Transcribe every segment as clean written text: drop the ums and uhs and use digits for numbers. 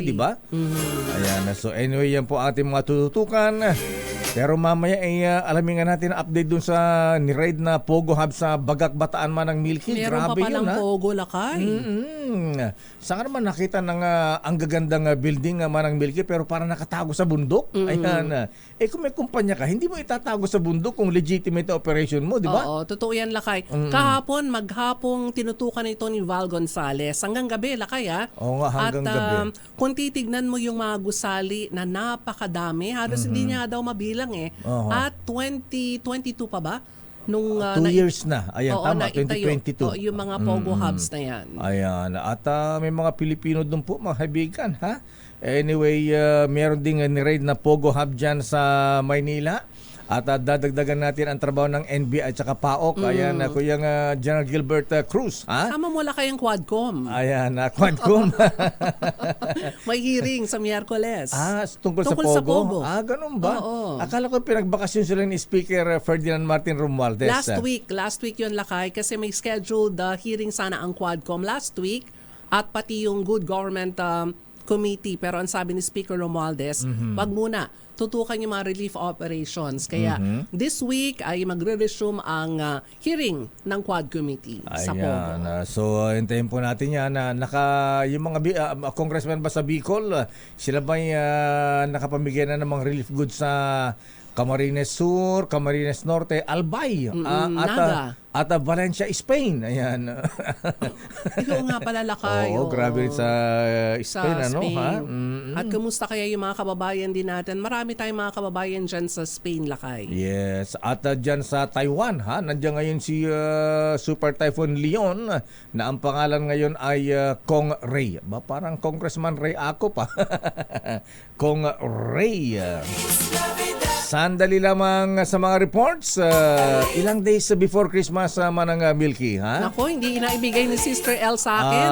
Pinoy, di ba? Ayan, so anyway, yan po ating mga tututukan. Pero mamaya ay alamin nga natin update dun sa ni-raid na Pogo Hub sa Bagak Bataan Manang Milky. Meron Grabe pa palang yun, ha? Pogo Lakay. Saan ka naman nakita ng ang gagandang building Manang Milky pero parang nakatago sa bundok? Ayan. Kung may kumpanya ka, hindi mo itatago sa bundok kung legitimate na operation mo, di ba? Oo, totoo yan, Lakay. Kahapon, maghapong tinutukan ito ni Val Gonzales. Hanggang gabi, Lakay, ha? Oo nga, hanggang gabi. Kung titignan mo yung mga gusali na napakadami, halos hindi niya daw mabilang eh. At 2022 pa ba? Nung 2 years na. Ayan, oo, tama, 2022. yung mga Pogo Hubs na yan. Ayan. At may mga Pilipino doon po, mga kaibigan, ha? Anyway, meron ding ni-raid na Pogo Hub dyan sa Maynila. At dadagdagan natin ang trabaho ng NBI at saka PAOK. Ayan, Kuya General Gilbert Cruz. Ha? Sama mo Lakay ang Quadcom. Ayan, Quadcom. May hearing sa Miyerkules. Tungkol sa Pogo? Ganun ba? Oo. Akala ko pinagbakasyon sila ni Speaker Ferdinand Martin Romualdez. Last week yun, Lakay, kasi may scheduled hearing sana ang Quadcom last week at pati yung Good Government Committee. Pero ang sabi ni Speaker Romualdez, wag muna, tutukan yung mga relief operations. Kaya this week ay magre-resume ang hearing ng Quad Committee sa Pogo. So, hintayin po natin yan. Yung mga congressman ba sa Bicol, sila ba nakapamigay na ng mga relief goods sa Camarines Sur, Camarines Norte, Albay, at Valencia, Spain. Ayan. Ikaw nga pala, Lakay. Oo, grabe rin sa Spain, ano? Spain. Ha? At kumusta kaya yung mga kababayan din natin? Marami tayong mga kababayan dyan sa Spain, Lakay. Yes. At dyan sa Taiwan, ha? Nandiyan ngayon si Super Typhoon Leon na ang pangalan ngayon ay Kong Ray. Parang Congressman Ray ako pa. Kong Ray. Sandali lamang sa mga reports. Ilang days before Christmas Manang Milky, ha? Nako, hindi inaibigay ni Sister L sa akin.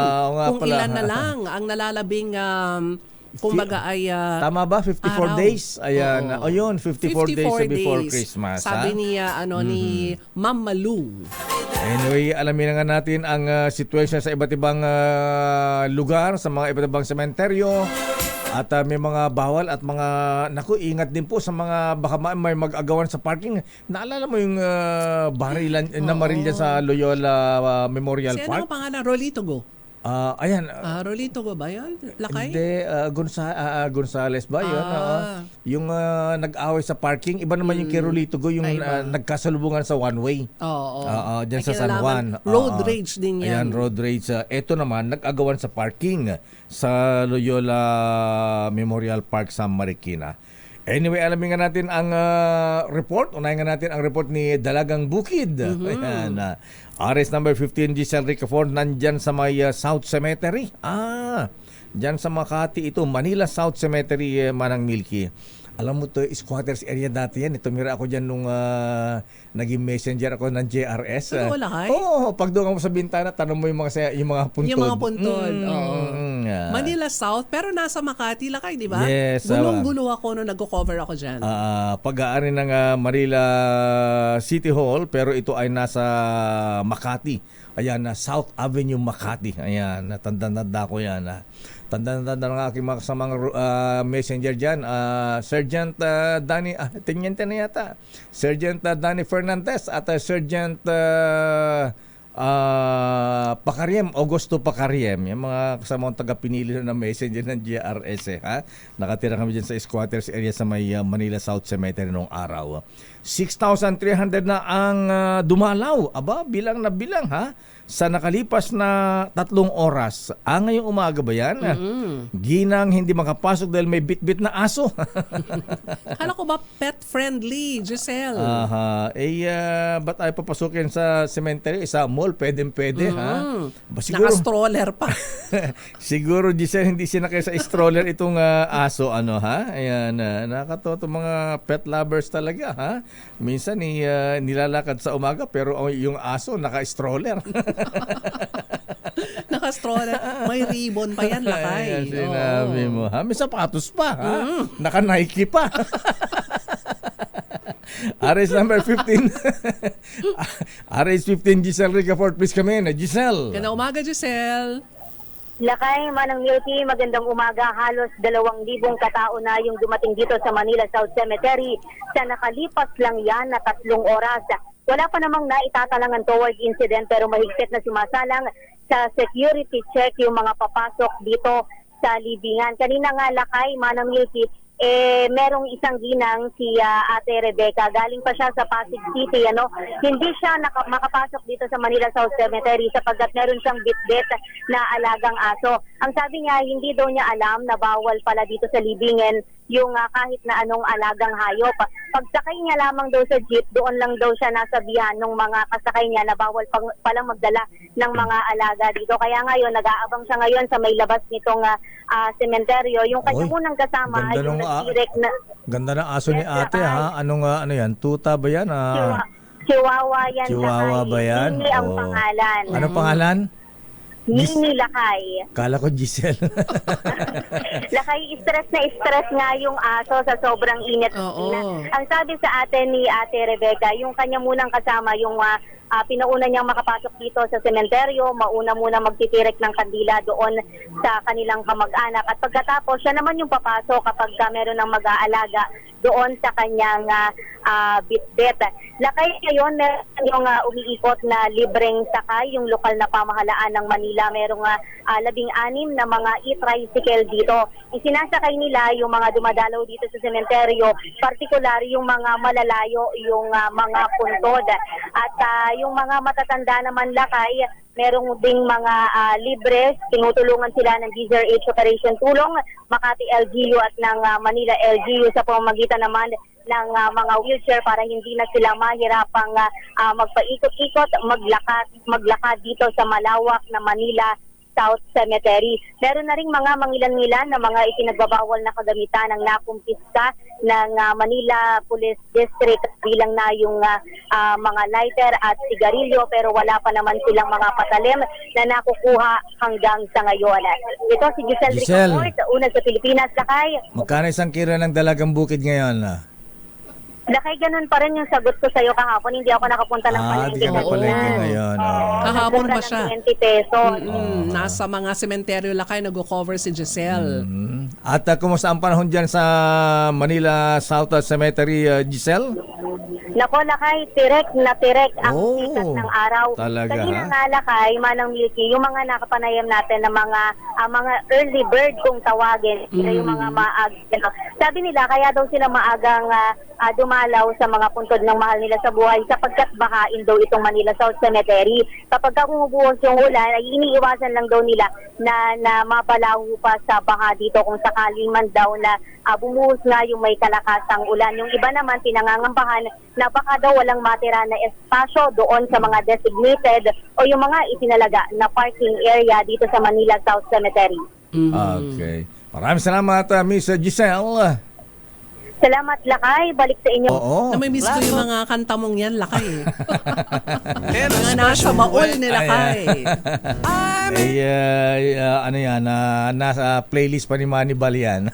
Kung pala, ilan na lang ang nalalabing kumbaga ay tama ba? 54 araw. Days? Ayan. O yun, 54 days before Christmas. Sabi niya ni Ma'am Malu. Anyway, alamin na nga natin ang situation sa iba't ibang lugar, sa mga iba't ibang sementeryo. At may mga bawal at mga, ingat din po sa mga baka may mag-agawan sa parking. Naalala mo yung barilan na marilya sa Loyola Memorial Park? Sino ang pangalan? Rolito Go? Ayan. Rolito Go ba yun? Lakay? Hindi, Gonzales ba yun? Yung nag-away sa parking, iba naman yung kay Rolito Go, yung nagkasalubungan sa one-way. Oo. Dyan sa San Juan. Road rage din yan. Ayan, road rage. Ito naman, nag-agawan sa parking sa Loyola Memorial Park sa Marikina. Anyway, alamin nga natin ang report. Unahin nga natin ang report ni Dalagang Bukid. Ayan. Arrest number 15, Giselle Ricafort, nandyan sa may South Cemetery. Dyan sa Makati ito, Manila South Cemetery, Manang Milky. Alam mo to, squatters area dati yan. Tumira ako dyan nung naging messenger ako ng JRS. Totoo, Lakay? Oo, pag doon mo sa bintana, tanong mo yung mga puntod. Yung mga puntod, Manila South, pero nasa Makati, Lakay, di ba? Yes. Gulong-gulo ako nung nag-cover ako dyan. Pag-aari ng Manila City Hall, pero ito ay nasa Makati. Ayan, South Avenue, Makati. Ayan, tanda-tanda ko yan. Tanda-tanda ng aking mga kasamang messenger dyan. Sergeant Danny, tiniente na yata. Sergeant Danny Fernandez at Sergeant Pakariem, Augusto Pakariem. Yung mga kasamang taga-pinili na messenger ng GRS. Nakatira kami dyan sa squatters area sa may Manila South Cemetery noong araw. 6,300 na ang dumalaw. Aba, bilang na bilang, sa nakalipas na 3 oras. Ngayong umaga ba yan? Ginang hindi makapasok dahil may bit-bit na aso. Kala ko ba pet-friendly, Giselle? Ba't ay papasukin sa cemetery? Sa mall, pwede, Naka-stroller pa. Siguro, Giselle, hindi sinakay sa stroller itong aso, Ayan, nakatoto mga pet lovers talaga, Minsan, nilalakad sa umaga, pero yung aso, naka-stroller. Naka-stroller. May ribbon pa yan, Lakay. Ayan, sinabi mo. May sapatos pa, Naka-Nike pa. Arrest number 15. Arrest 15, Giselle Ricafort. Please come in. Giselle. Ganda umaga, Giselle. Lakay, Manang Milky, magandang umaga. Halos 2,000 katao na yung dumating dito sa Manila South Cemetery sa nakalipas lang yan na 3 oras. Wala pa namang naitatalangan toward incident pero mahigpit na sumasalang sa security check yung mga papasok dito sa libingan. Kanina nga, Lakay, Manang Milky, merong isang ginang si Ate Rebecca. Galing pa siya sa Pasig City. Hindi siya makapasok dito sa Manila South Cemetery sapagkat meron siyang bitbit na alagang aso. Ang sabi niya, hindi daw niya alam na bawal pala dito sa libingen yung kahit na anong alagang hayop. Pagsakay niya lamang daw sa jeep, doon lang daw siya nasabihan ng mga kasakay niya na bawal palang magdala ng mga alaga dito. Kaya ngayon, nag-aabang siya ngayon sa may labas nitong sementeryo. Yung kanya Oy, munang kasama ay yung nag-direct na... Ganda ng aso ni ate, ha? Ano yan? Tuta ba yan? Chihuahua yan. Chihuahua Lakay. ba yan? Mini ang pangalan. Ano pangalan? Mini Lakay. Kala ko Giselle. Lakay, stress nga yung aso sa sobrang init. Oo. Ang sabi sa atin ni Ate Rebecca, yung kanya munang kasama, yung pinauna niyang makapasok dito sa sementeryo, mauna muna magtitirek ng kandila doon sa kanilang kamag-anak. At pagkatapos, siya naman yung papasok kapag meron ng mag-aalaga doon sa kanyang bitbit. Lakay ngayon, meron yung umiikot na libreng sakay, yung lokal na pamahalaan ng Manila. Merong 16 na mga e-tricycle dito. Isinasakay nila yung mga dumadalaw dito sa sementeryo, partikular yung mga malalayo, yung mga puntod. At yung mga matatanda naman, Lakay, merong ding mga libre, tinutulungan sila ng DZRH Operation Tulong, Makati LGU at ng Manila LGU sa pamamagitan naman ng mga wheelchair para hindi na sila mahirapang magpaikot-ikot, maglakad dito sa malawak na Manila South Cemetery. Meron na ring mga mangilan-ngilan na mga ipinagbabawal na kagamitan ng nakumpiska ng Manila Police District, bilang na yung mga lighter at sigarilyo, pero wala pa naman silang mga patalim na nakukuha hanggang sa ngayon. Ito si Giselle Ricoport, una sa Pilipinas. Lakay. Magkano isang kilo ng dalagang bukid ngayon? Lakay, ganun pa rin yung sagot ko sa'yo kahapon. Hindi ako nakapunta ng Di ka na palengke ngayon. Kahapon pa siya. 20 pesos. Nasa mga sementeryo, Lakay, nag-cover si Giselle. At kumusta ang panahon dyan sa Manila South Cemetery, Giselle? Nako, Lakay, tirek ang sikat ng araw. Talaga, Kanina nga, Lakay, Manang Milky, yung mga nakapanayam natin na mga early bird kung tawagin, sila yung mga sabi nila, kaya daw sila maagang dumalaw sa mga puntod ng mahal nila sa buhay sapagkat bahain daw itong Manila South Cemetery. Kapag umubuhos yung ulan, ay iniiwasan lang daw nila na mapalaho pa sa baha dito kung sakaling man daw na bumuhos nga yung may kalakasang ulan. Yung iba naman pinangangambahan na baka daw walang matira na espasyo doon sa mga designated o yung mga itinalaga na parking area dito sa Manila South Cemetery. Okay. Maraming salamat, Miss Giselle. Salamat, Lakay. Balik sa inyo. Oo. Nami-miss ko yung mga kanta mong yan, Lakay. Mga nasa baol ni Lakay. Ano yan, nasa playlist pa ni Manibal yan.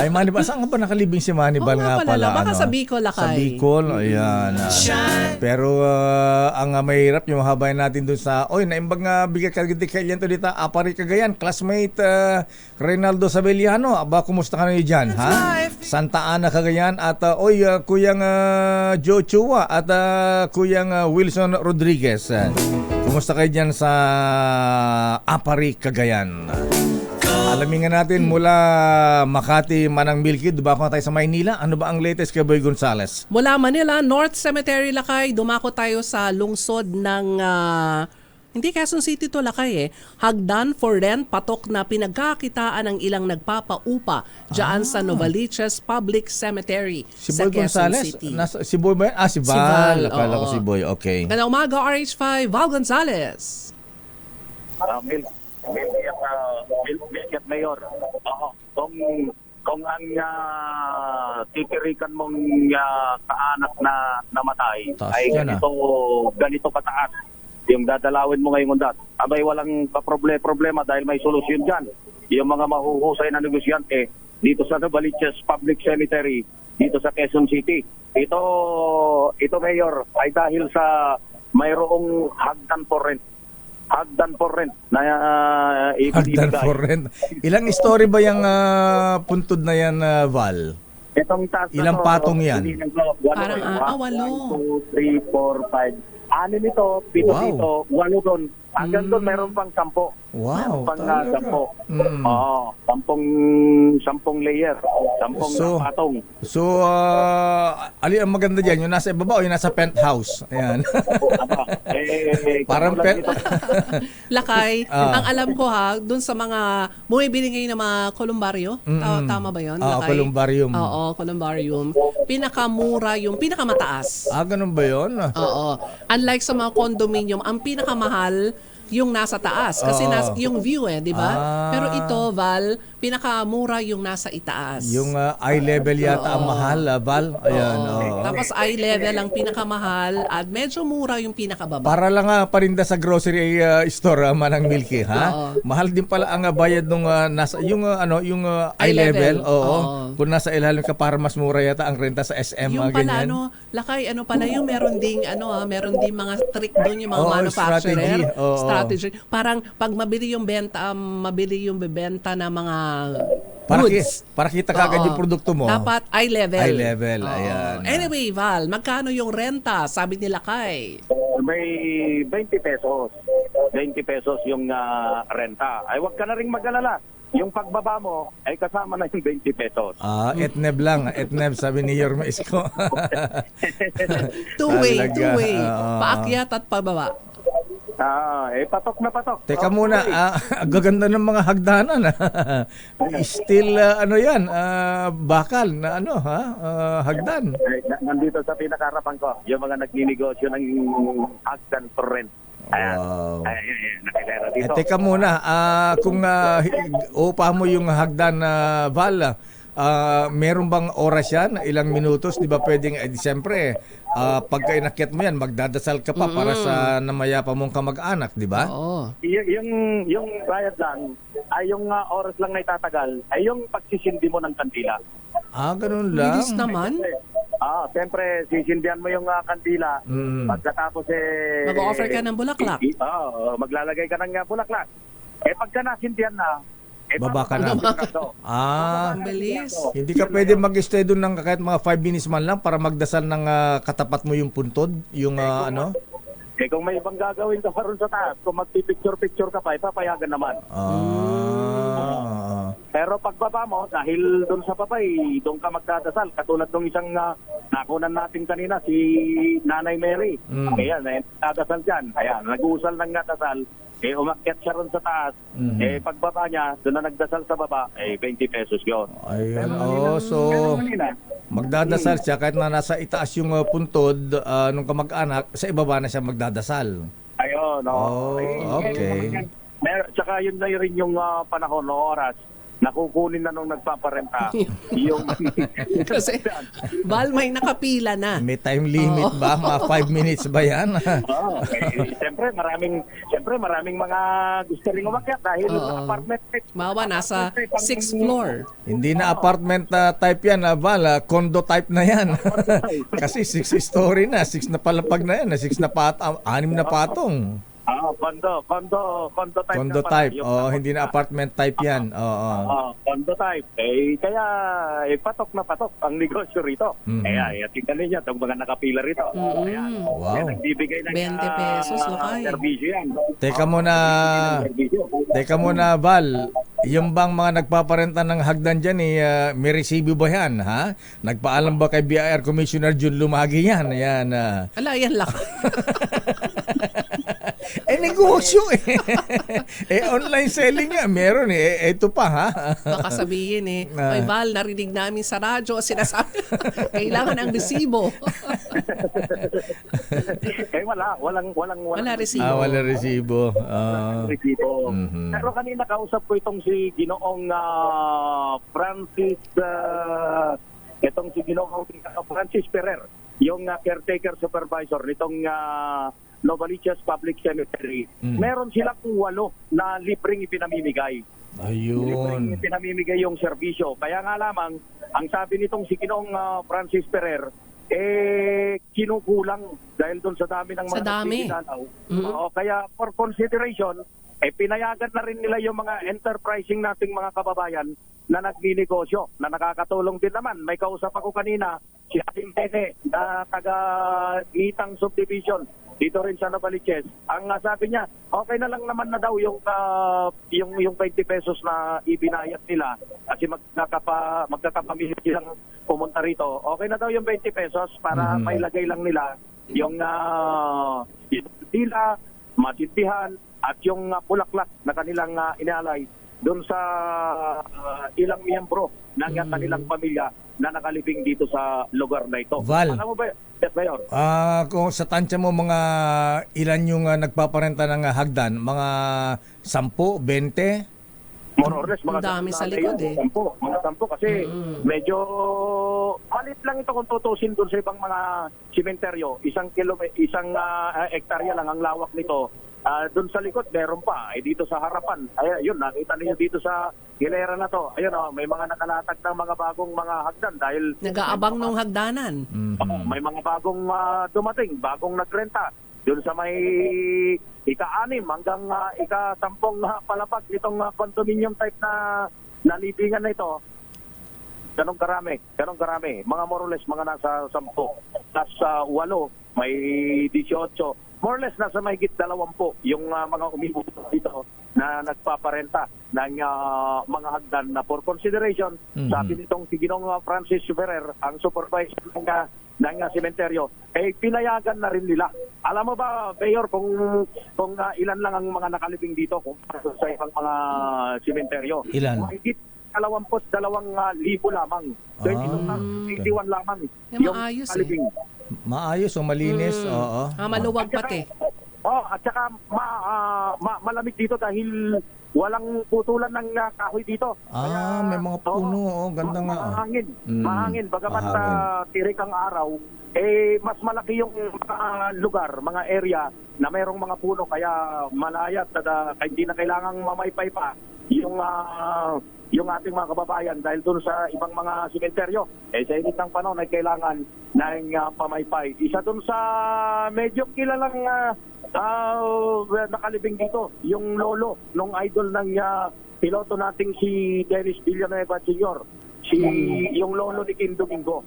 Ay, Manibal, saan ka ba nakalibing si Manibal nga pala? Baka sa Bicol, Lakay. Sa Bicol, ayan. Pero ang mahirap yung habayan natin dun sa, naimbag nga bigay kagitikalyan to dito, Apari Cagayan, classmate Reynaldo Sabeliano. Aba, kumusta ka na yun dyan, ha? Santa Ana, Cagayan, at Kuyang Joe Chua at Kuyang Wilson Rodriguez. Kumusta kayo dyan sa Apari, Cagayan? Alamin nga natin mula Makati, Manang Milky, dumako tayo sa Maynila. Ano ba ang latest kay Boy Gonzales? Mula Manila, North Cemetery, Lakay, dumako tayo sa lungsod ng... Hindi Quezon City to, Lakay Hagdan for rent, patok na pinagkakitaan ng ilang nagpapaupa dyan sa Novaliches Public Cemetery Si sa Boy Quezon Gonzales? City. Si Boy ba yan? Si Val. Val, Akala ko oo. si Boy. Okay. Ganda umaga, RH5, Val Gonzales. Milky at Mayor. Kung ang titirikan mong kaanak na namatay Taas ay yan, ganito kataas yung dadalawin mo ngayong undat, abay walang problema dahil may solusyon dyan. Yung mga mahuhusay na negosyante dito sa Novaliches Public Cemetery dito sa Quezon City. Ito Mayor, ay dahil sa mayroong hagdan for rent hagdan for rent na Hagdan ibinibigay. for rent. Ilang story ba yung puntod na yan, Val? Itong taas na Ilang to, patong yan? hindi ko, Parang, walo. 1, 2, 3, 4, 5. 6 nito, 7 Wow. dito, 8 doon. Hanggang doon meron pang 10. Wow, Pang talaga. 10. Mm. Oo, 10 layer, 10 So, patong. So, ali ang maganda dyan, yung nasa ibaba o yung nasa penthouse? Ayan. Parang katulad pet. nito, Lakay, Ah. ang alam ko ha, dun sa mga bumibili ngayon ng mga kolumbaryo, tama ba yun? Lakay? Columbarium. Oo, columbarium. Pinakamura yung pinakamataas. Ganun ba yun? Oo. Unlike sa mga condominium, ang pinakamahal yung nasa taas kasi Oo. yung view di ba? Ah. Pero ito, Val, pinakamura yung nasa itaas. Yung eye level yata ang mahal, Val. Ayan. oo. Tapos eye level ang pinakamahal at medyo mura yung pinakababa. Para lang parinda sa grocery store, Manang Milky, ha? Oo. Mahal din pala ang bayad nung nasa yung eye Eye level. level. Oo. Oo. Kung nasa ilalim ka para mas mura yata ang renta sa SM Yung ganyan. pala Lakay, pala yung meron ding meron ding mga trick doon yung mga Oo, manufacturer. strategy. Oo. Strategy. Parang pag mabili yung benta ng mga Para, goods. para kita kagad Oo. yung produkto mo. Dapat eye level. Eye level, Oo. ayan. Anyway, Val, magkano yung renta? Sabi ni Lakay. may 20 pesos. 20 pesos yung renta. Ay, wag ka na ring mag-alala. Yung pagbaba mo, ay kasama na yung 20 pesos. Etneb lang. Etneb, sabi ni Yorme Isko. Two-way, Talaga. two-way. Oo. Paakyat at pababa. Patok na patok. Teka Okay. muna, ang gaganda ng mga hagdanan. Still, yan, bakal na hagdan. Nandito sa pinakarapan ko, yung mga nagninegosyo ng hagdan for rent. Ayan. Wow. Ayan, nakilera dito. Teka muna, kung upa mo yung hagdan na Val, meron bang oras yan? Ilang minutos? Di ba pwedeng, siyempre, pagka inakyat mo yan, magdadasal ka pa para sa namaya pa mong kamag-anak, di ba? Oo. Yung bayad lang, ay yung oras lang na itatagal, ay yung pagsisindi mo ng kandila. Ganun lang. Bilis naman. Siyempre, sisindihan mo yung kandila. Mm. Pagkatapos Mag-offer ka ng bulaklak. Maglalagay ka ng bulaklak. Pagka nasindihan na, Baba ka na. Ang bilis. Hindi ka pwede mag-stay doon ng kahit mga 5 minutes man lang para magdasal ng katapat mo yung puntod, yung kung may ibang gagawin ka pa ron sa taas, kung magpipicture-picture ka pa, ipapayagan naman. Pero pagbaba mo, dahil doon sa papay, doon ka magdadasal. Katulad ng isang nakunan natin kanina, si Nanay Mary. Ayan, nagdadasal dyan. Ayan, nag-uusal ng nadasal. Umakyat siya ron sa taas. Pagbaba niya, doon na nagdasal sa baba, 20 pesos yun. Ayun. So magdadasal siya kahit na nasa itaas yung puntod nung kamag-anak, sa ibaba na siya magdadasal. Ayun, okay. Tsaka yun na rin yung panahon o oras nakukunin na nung nagpaparenta yung Kasi, Val, may nakapila na. May time limit ba? Mga 5 minutes ba yan? Siyempre maraming mga gusto ring umakyat dahil apartment. Mawa, nasa 6th floor. Hindi na apartment type yan, Val. Condo type na yan. Kasi 6 story na. 6 na palapag na yan. 6 na 6 na patong. Condo type. Condo type. Hindi na apartment type yan. Condo type. Kaya patok na patok ang negosyo rito. Kaya tingnan niyo itong mga nakapila rito. Ayan. Wow. Nagbibigay ng 20 pesos, Lakay. serbisyo yan. Teka muna, Val. Yung bang mga nagpaparenta ng hagdan dyan, may resibo ba yan? Ha? Nagpaalam ba kay BIR Commissioner Jun Lumagi yan? Ayan. Ala, yan lang. Negosyo online selling nga. Meron ito pa, ha? Baka sabihin Ay, Val, narinig namin sa radyo, sinasabi, kailangan ang resibo. Wala resibo. Wala resibo. resibo. Pero kanina kausap ko itong si Ginoong Francis Ferrer, yung caretaker supervisor nitong Novaliches Public Cemetery. Meron silang 8 na libreng ipinamimigay. Ayun. Libreng ipinamimigay yung serbisyo. Kaya nga lamang, ang sabi nitong si Ginoong Francis Ferrer, kinukulang dahil doon sa dami ng Sa mga dami. nagdidalaw. Mhm. Oo, kaya for consideration, pinayagan na rin nila yung mga enterprising nating mga kababayan na nagninegosyo, na nakakatulong din naman. May kausap ako kanina, si Ating Tene, na taga Ngitang Subdivision, dito rin sa Novaliches. Ang sabi niya, okay na lang naman na daw yung 20 pesos na ibinayad nila kasi magkakapamilya silang pumunta rito. Okay na daw yung 20 pesos para mailagay lang nila yung dila, masintihan at yung bulaklak na kanilang inalay doon sa ilang miyembro ng kanilang pamilya na nakalibing dito sa lugar na ito. Val. Alam mo ba, Yes, Mayor? Kung sa tansya mo, mga ilan yung nagpaparenta ng hagdan? Mga 10, 20? More or less, mga Ang dami sa sampu, likod, eh. Mga 10 kasi medyo malit lang ito kung tutusin doon sa ibang mga simenteryo. Isang hektarya lang ang lawak nito. Doon sa likod, meron pa. Dito sa harapan, yun, nakita niyo dito sa hilera na to. Ayun, may mga nakalatag ng mga bagong mga hagdan dahil Nag-aabang nung hagdanan. may mga bagong dumating, bagong nagrenta. Doon sa may ika-6 hanggang ika-10 palapag nitong condominium type na libingan na ito. Ganong karami. Mga more or less, mga nasa 10. Nasa 8, may 18. More or less, nasa mahigit 20 yung mga umibuto dito na nagpaparenta ng mga hagdan na for consideration. Sabi nitong si Ginong Francis Ferrer, ang supervisor ng sementeryo, pinayagan na rin nila. Alam mo ba, Mayor, kung ilan lang ang mga nakalibing dito kung sa ibang mga sementeryo? Ilan? Mahigit 22,000 lamang. 21 lamang yung Maayos, nakalibing. Maayos o malinis? Oo. Maluwag pati. At saka malamig dito dahil walang putulan ng kahoy dito. May mga puno. Ganda nga. Mahangin. Bagamat Mahangin. tirik ang araw, mas malaki yung lugar, mga area na mayroong mga puno. Kaya malayat, hindi na kailangang mamaypay pa yung ating mga kababayan dahil doon sa ibang mga simenteryo. Sa init ng panahon ay kailangan ng pamaypay. Isa doon sa medyo kilalang nakalibing dito, yung lolo nung idol ng piloto nating si Dennis Villanueva Jr. Yung lolo ni Kim Domingo.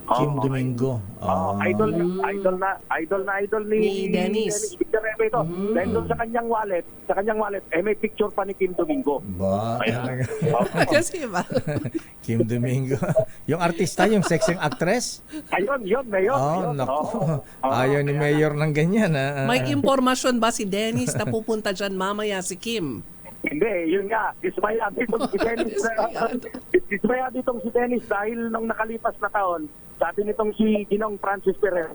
Kim Domingo. Idol ni Dennis. Villanueva ito. Dahil doon sa kanyang wallet, may picture pa ni Kim Domingo. Ba? Kasi ba? Kim Domingo. Yung artista, yung sexy actress? Ayun, Mayor. Naku. Ayaw ni Mayor ng ganyan. May impormasyon ba si Dennis na pupunta dyan mamaya si Kim? Hindi, yun nga. Dismayado itong si Dennis. Dismayado itong si Dennis dahil nung nakalipas na taon, sabi nitong si Ginong Francis Ferrer,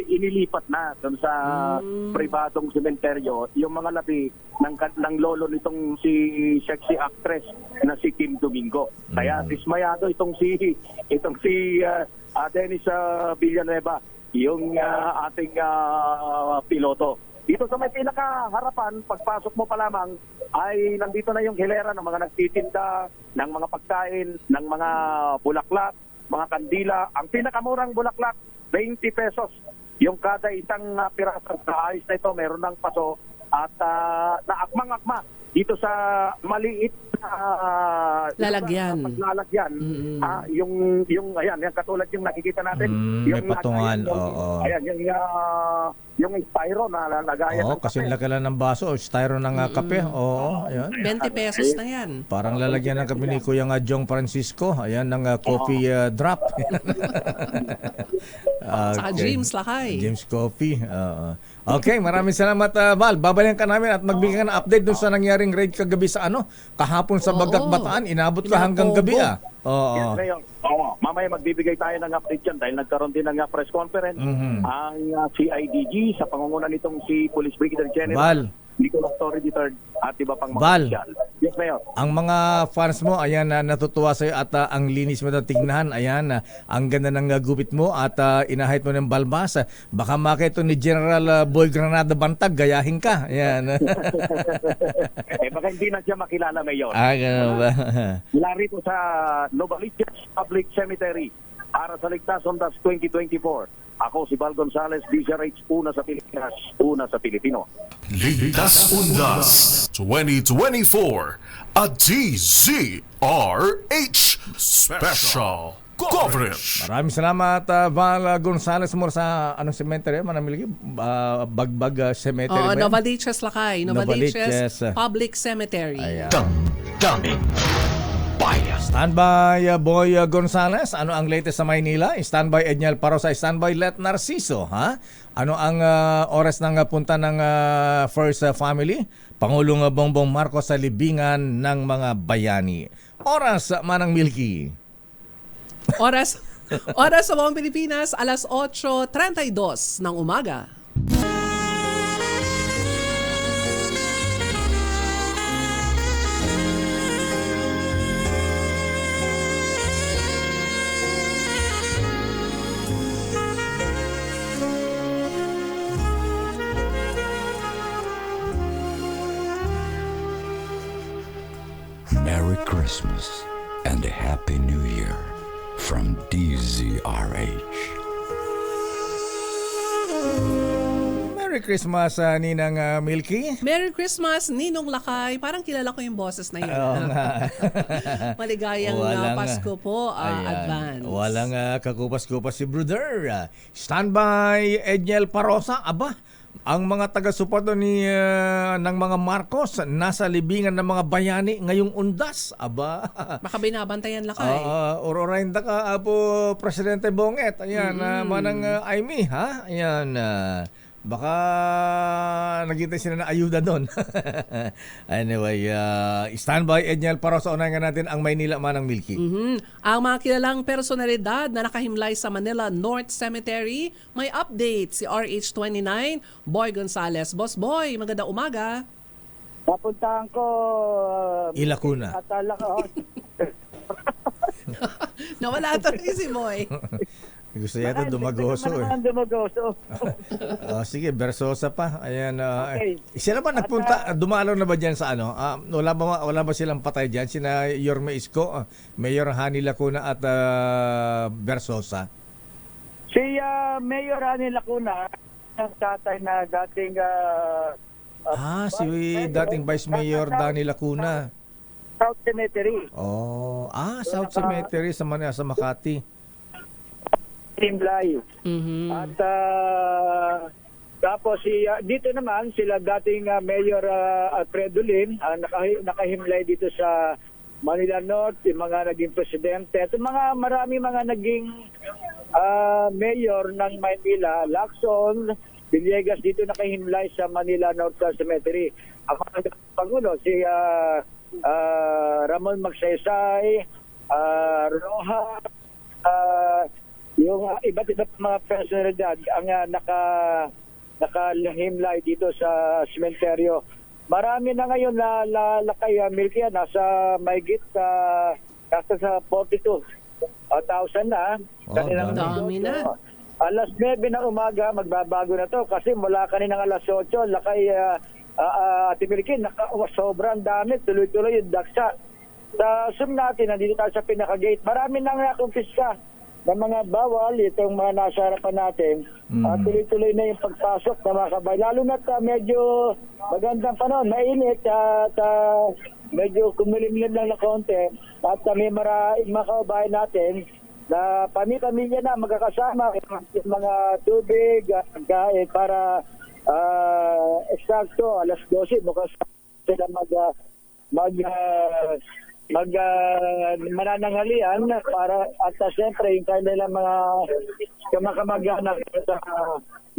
inilipat na doon sa pribadong sementeryo yung mga labi ng lolo nitong si sexy actress na si Kim Domingo. Kaya dismayado itong si Dennis Villanueva, yung ating piloto. Dito sa may pinakaharapan, pagpasok mo pa lamang, ay nandito na yung hilera ng mga nagtitinda, ng mga pagkain, ng mga bulaklak, mga kandila. Ang pinakamurang bulaklak, 20 pesos. Yung kada isang piraso sa ayos na ito, meron ng paso at naakmang-akma dito sa maliit na Lalagyan. paglalagyan. Yung ayan, yung katulad yung nakikita natin. May patungan. Oo. Ayan, yung styro na lagayan ng Kasi kape. laki lang ng baso o styro ng kape. Oo, ayan. 20 pesos na yan. Parang lalagyan ng kape ni Kuya Jong Francisco. Ayan, ng coffee drop. Saka James Lakay. James Coffee. Okay, maraming salamat, Val. Babalikan ka namin at magbigay ka ng update doon sa nangyaring raid kagabi sa kahapon sa Bagak Bataan. Inabot ka hanggang gabi. Yes, Oo. Mayor. Mamaya magbibigay tayo ng update yan dahil nagkaroon din ng press conference ang CIDG sa pangunguna nitong si Police Brigadier General Val. Nicolas Torre III at iba pang mga Val. opisyal. Yes, Mayor. Ang mga fans mo, ayan, natutuwa sa'yo at ang linis mo na tignan. Ayan, ang ganda ng gupit mo at inahit mo ng balbas. Baka makita ni General Boy Granada Bantag, gayahin ka. Ayan. Baka hindi na siya makilala, Mayor. Ganun ba? Mula rito sa Novaliches Public Cemetery Para sa Ligtas Ondas 2024, ako si Val Gonzales, DZRH, una sa Pilipinas, una sa Pilipino. Ligtas Undas 2024 at DZRH Special Coverage. Maraming salamat, Val Gonzales mo sa anong cemetery? Manamiliki? Bagbag Cemetery Oo, ba yan? Novaliches Lakay. Novaliches. Novaliches Public Cemetery. Ayan. Damdamin Bias. Standby Boy Gonzales, ano ang latest sa Maynila? Standby Edniel Parosa, standby Let Narciso, ha? Ano ang oras ng punta ng First Family? Pangulong Bongbong Marcos sa libingan ng mga bayani. Oras, Manang Milky. Oras sa buong Pilipinas, alas 8:32 ng umaga. Merry Christmas and a Happy New Year from DZRH. Merry Christmas, Ninang Milky. Merry Christmas, Ninong Lakay. Parang kilala ko yung boses na yun. Oo nga. Maligayang Walang, Pasko po, ayan. advance. Walang kakupas-kupas si brother. Standby Edniel Parosa. Aba, ang mga taga-suporto ng mga Marcos nasa libingan ng mga bayani ngayong undas. Aba. Baka binabantayan Lakay. Urorain da ka, Apo Presidente Bonget. Ayan, Manang Aimee, ha? Ayan, baka naghintay sila na ayuda doon. Anyway, standby Edniel Parosa. Unahin natin ang Maynila, Manang Milky. Ang mga kilalang personalidad na nakahimlay sa Manila North Cemetery, may update si RH29, Boy Gonzales. Boss Boy, magandang umaga. Papuntahan ko Ilacuna. Atala ko. Nawala ito rin si Boy. Gusto yata dumagoso eh. Dumagoso. Sige, Versosa pa. Ayan. Okay. Sila ba nagpunta, dumalaw na ba dyan sa ano? Wala ba silang patay dyan? Sina Yorme Isko, Mayor Hani Lacuna at Versosa? Si Mayor Ani Lacuna, ang tatay na dating Si dating Vice Mayor Danny Lacuna. South Cemetery. South Cemetery sa Makati. Himlay. At tapos dito naman sila dating Mayor Alfredo Lim, nakahimlay dito sa Manila North, yung mga naging presidente. At marami mga naging mayor ng Maynila, Lacson, Villegas dito nakahimlay sa Manila North Cemetery. Ang mga Pangulo, si Ramon Magsaysay, Roja, yung iba't iba't mga personalidad ang nakalahimlay dito sa sementeryo. Marami na ngayon na lakay Milky, nasa mahigit nasa sa 42,000 na. Kanilang dami na. Alas 9 ng umaga magbabago na to kasi mula kaninang alas 8 lakay Ate Milky, sobrang dami, tuloy-tuloy yung daksa. Sa Zoom natin, nandito tayo sa pinaka-gate, marami nang nakumpiska ng mga bawal, itong mga nasa harapan natin. Tuloy-tuloy na yung pagpasok ng mga kabay. Lalo na medyo magandang panahon, mainit at medyo kumilimlim lang na konti. At may mga kababayan natin na pamilya na magkakasama yung mga tubig at pagkain para eksakto alas 12 mukhang sila manananghalian para at siyempre yung kanilang mga kamag-anak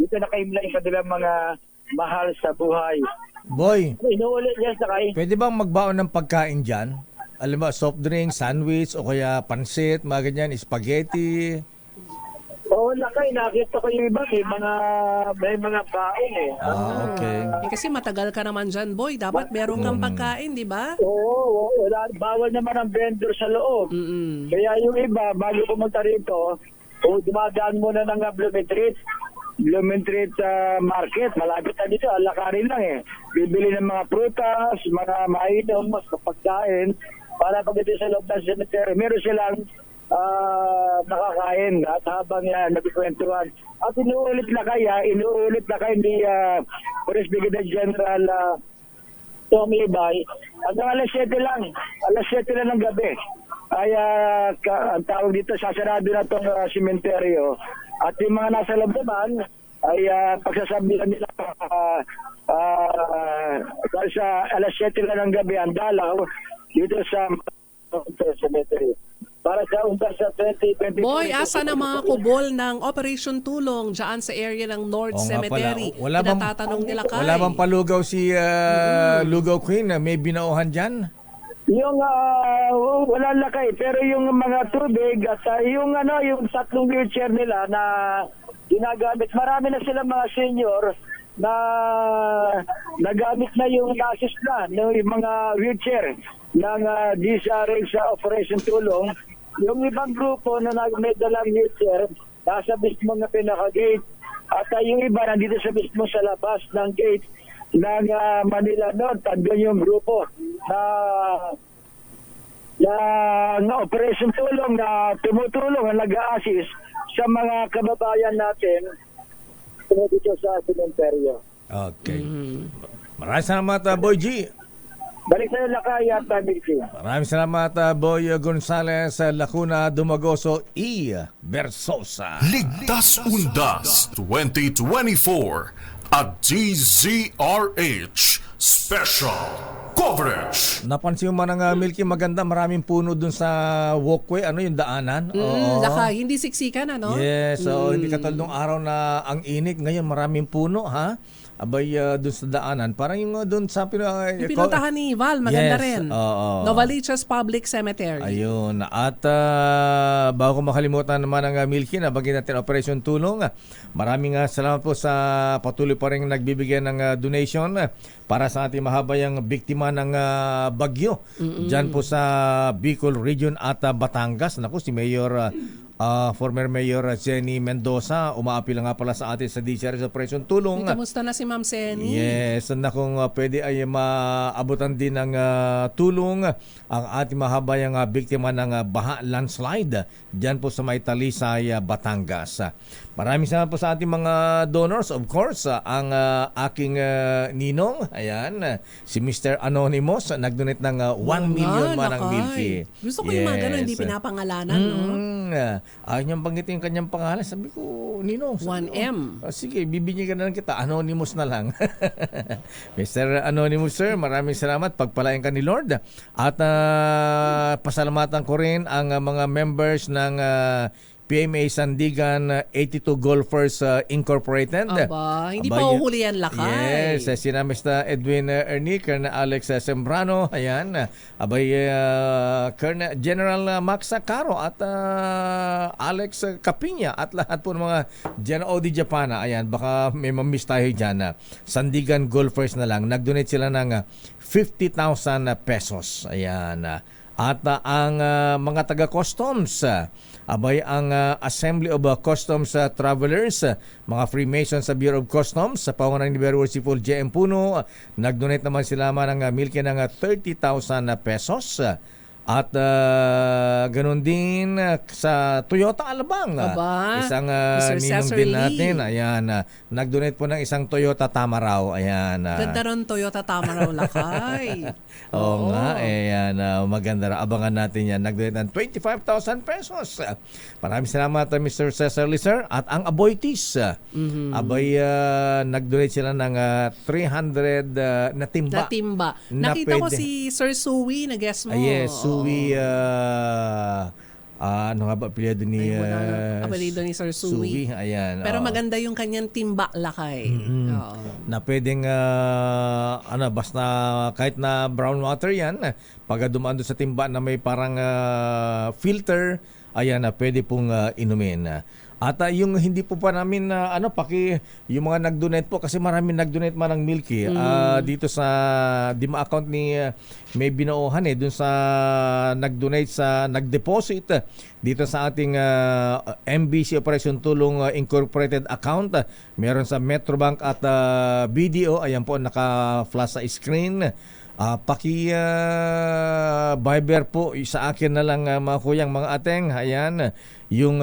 dito nakahimlay yung kanilang mga mahal sa buhay. Boy, Inuulit niya sa pwede bang magbaon ng pagkain dyan? Alam mo, soft drink, sandwich, o kaya pansit, mga ganyan, spaghetti. Oo, lakay, nakita ko yung iba, may mga baon eh. Okay. Kasi matagal ka naman dyan, Boy. Dapat meron kang pagkain, di ba? Oo, bawal naman ang vendor sa loob. Kaya yung iba, bago pumunta rito, dumadaan muna ng Blumentritt market. Malapit na dito, alakarin lang eh. Bibili ng mga prutas, mga mainom, mas pagkain, para pagdating sa loob ng cemetery. Meron silang nakakain at habang nagkikwentuhan. At inuulit na ni Police Brigadier General Tommy Ibay, hanggang alas 7 lang ng gabi. Ay ang tawag dito, sasarado na itong sementeryo. At yung mga nasa loob naman ay pagsasabihan nila sa alas 7 lang ng gabi ang dalaw dito sa cemetery. Para sa undas sa 2020. Boy, asa na mga kubol ng Operation Tulong dyan sa area ng North Oo nga Cemetery? pala. Pinatatanong nila kay. Wala bang palugaw si Lugaw Queen? May binauhan dyan? Yung wala lakay, pero yung mga tubig at yung tatlong wheelchair nila na ginagamit, marami na sila mga senior na nagamit na yung assist na yung mga wheelchair ng DZRH sa Operation Tulong. Yung ibang grupo na may dalang wheelchair nasa mismo na pinaka-gate at yung iba nandito sa mismo sa labas ng gate ng Manila North. Andun yung grupo na Operation Tulong na tumutulong at nag-a-assist sa mga kababayan natin dito sa sementeryo. Okay. Maraming salamat, Boy G. Balik sa Lakay at Milky. Maraming salamat, Boy Gonzales, Lacuna, Dumagoso, Versosa. Ligtas Undas 2024 at DZRH Special Coverage. Napansin mo man ang Milky, maganda, maraming puno dun sa walkway, yung daanan. Lakay, hindi siksikan, ano? Yes, so hindi katulad nung araw na ang init, ngayon maraming puno, ha? Abay, dun sa daanan, parang yung dun sa Yung pinuntahan ni Val, maganda Yes, rin. oo. Novaliches Public Cemetery. Ayun. At bago ko makalimutan naman ang Milky, na bagay natin Operation Tulong. Maraming salamat po sa patuloy pa rin nagbibigay ng donation para sa ating mahabayang biktima ng bagyo. Diyan po sa Bicol Region at Batangas. Naku, si Mayor former Mayor Jenny Mendoza, umaapil nga pala sa atin sa DZRH Operation Tulong. Kamusta na si Ma'am Senny? Yes, na kung pwede ay maabutan din ng tulong ang ating mahabayang biktima ng baha landslide dyan po sa may Talisay, Batangas. Maraming salamat po sa ating mga donors. Of course, ang aking ninong, ayan, si Mr. Anonymous, nag-donate ng 1 million man ang Milky. Gusto ko yung mga gano'n, hindi pinapangalanan, no? Ayaw niyang banggitin yung kanyang pangalan. Sabi ko, Ninong. 1M. Sige, bibigyan ka na lang kita. Anonymous na lang. Mr. Anonymous, sir, maraming salamat. Pagpalain ka ni Lord. At pasalamatan ko rin ang mga members ng PMA Sandigan 82 Golfers Incorporated. Aba, hindi pa uhuli yan, Lakay. Yes, sina Mr. Edwin Ernick, Colonel Alex Sembrano, ayan. Abay, Colonel General Max Caro at Alex Capinya at lahat po ng mga General Odi Japana. Ayan, baka may mamiss tayo dyan. Sandigan Golfers na lang. Nag-donate sila ng 50,000 pesos. Ayan. At ang mga taga-customs, abay ang Assembly of Customs Travelers, mga Freemasons sa Bureau of Customs, sa pangunahan ni Bureau Chief J.M. Puno, nag-donate naman sila ng Milky ng 30,000 pesos. At ganun din sa Toyota Alabang. Aba, isang Mr. ninong Cesar din Lee. natin. Ayan, nag-donate po ng isang Toyota Tamaraw. Ayan. Ganda ron Toyota Tamaraw, Lakay. Oo nga, ayan, maganda na. Abangan natin yan. Nag-donate ng 25,000 pesos. Maraming salamat, Mr. Cesar Lee, sir. At ang Aboitis, abay, nag-donate sila ng 300 na timba. Natimba. Na Nakita ko pwede. si Sir Suwi, nag-guess mo. Yes, Suwi, ano nga ba apelyido ni apelyido ni Sir Suwi. Ayan. Pero maganda yung kanyang timba, Lakay. Oo. Na pwedeng basta kahit na brown water yan, pag dumaan doon sa timba na may parang filter, ayan, pwede pong inumin. At yung hindi po pa namin yung mga nag-donate po, kasi maraming nag-donate man ng Milky dito sa Dima account ni may binauhan dun sa nag-deposit dito sa ating MBC Operation Tulong Incorporated account. Meron sa Metrobank at BDO, ayan po naka-flash sa screen. Viber po sa akin na lang mga kuyang, mga ateng. Ayan, yung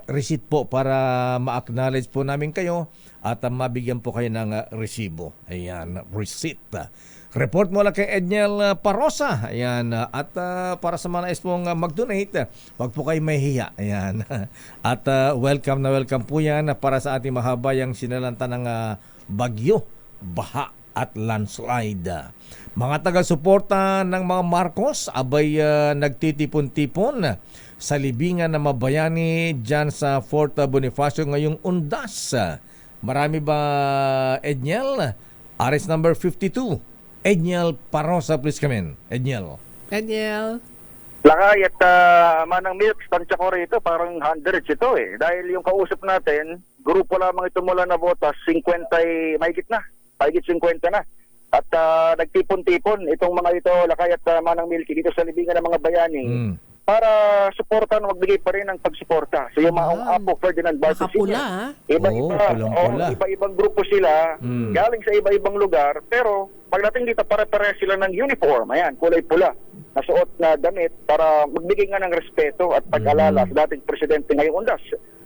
receipt po para ma-acknowledge po namin kayo at mabigyan po kayo ng resibo. Ayan, receipt. Report mo lang kay Edniel Parosa. Ayan, at para sa mga nais pong mag-donate, wag po kayo mahihiya. Ayan. At welcome na welcome po yan para sa ating mahabayang sinalanta ng bagyo, baha at landslide. Mga taga-suporta ng mga Marcos abay nagtitipon-tipon sa libingan na mabayani dyan sa Fort Bonifacio ngayong Undas. Marami ba, Edniel? Aris number 52. Edniel Parosa, please come in. Edniel. Daniel. Lakay at Manang Milk, tansya ko rito, parang hundreds ito eh. Dahil yung kausap natin, grupo lamang ito mula na botas, 50, mahigit 50 na. At nagtipon-tipon itong mga ito, Lakay at Manang Milk, dito sa libingan ng mga bayani, para suportan, magbigay pa rin ng pagsuporta. So yung mga Apo Ferdinand Marcos Nakapula, iba-ibang grupo sila, galing sa iba-ibang lugar, pero pagdating dito pare-pare sila ng uniform, ayan, kulay pula, nasuot na damit para magbigay nga ng respeto at pag-alala sa dating presidente ngayong Undas.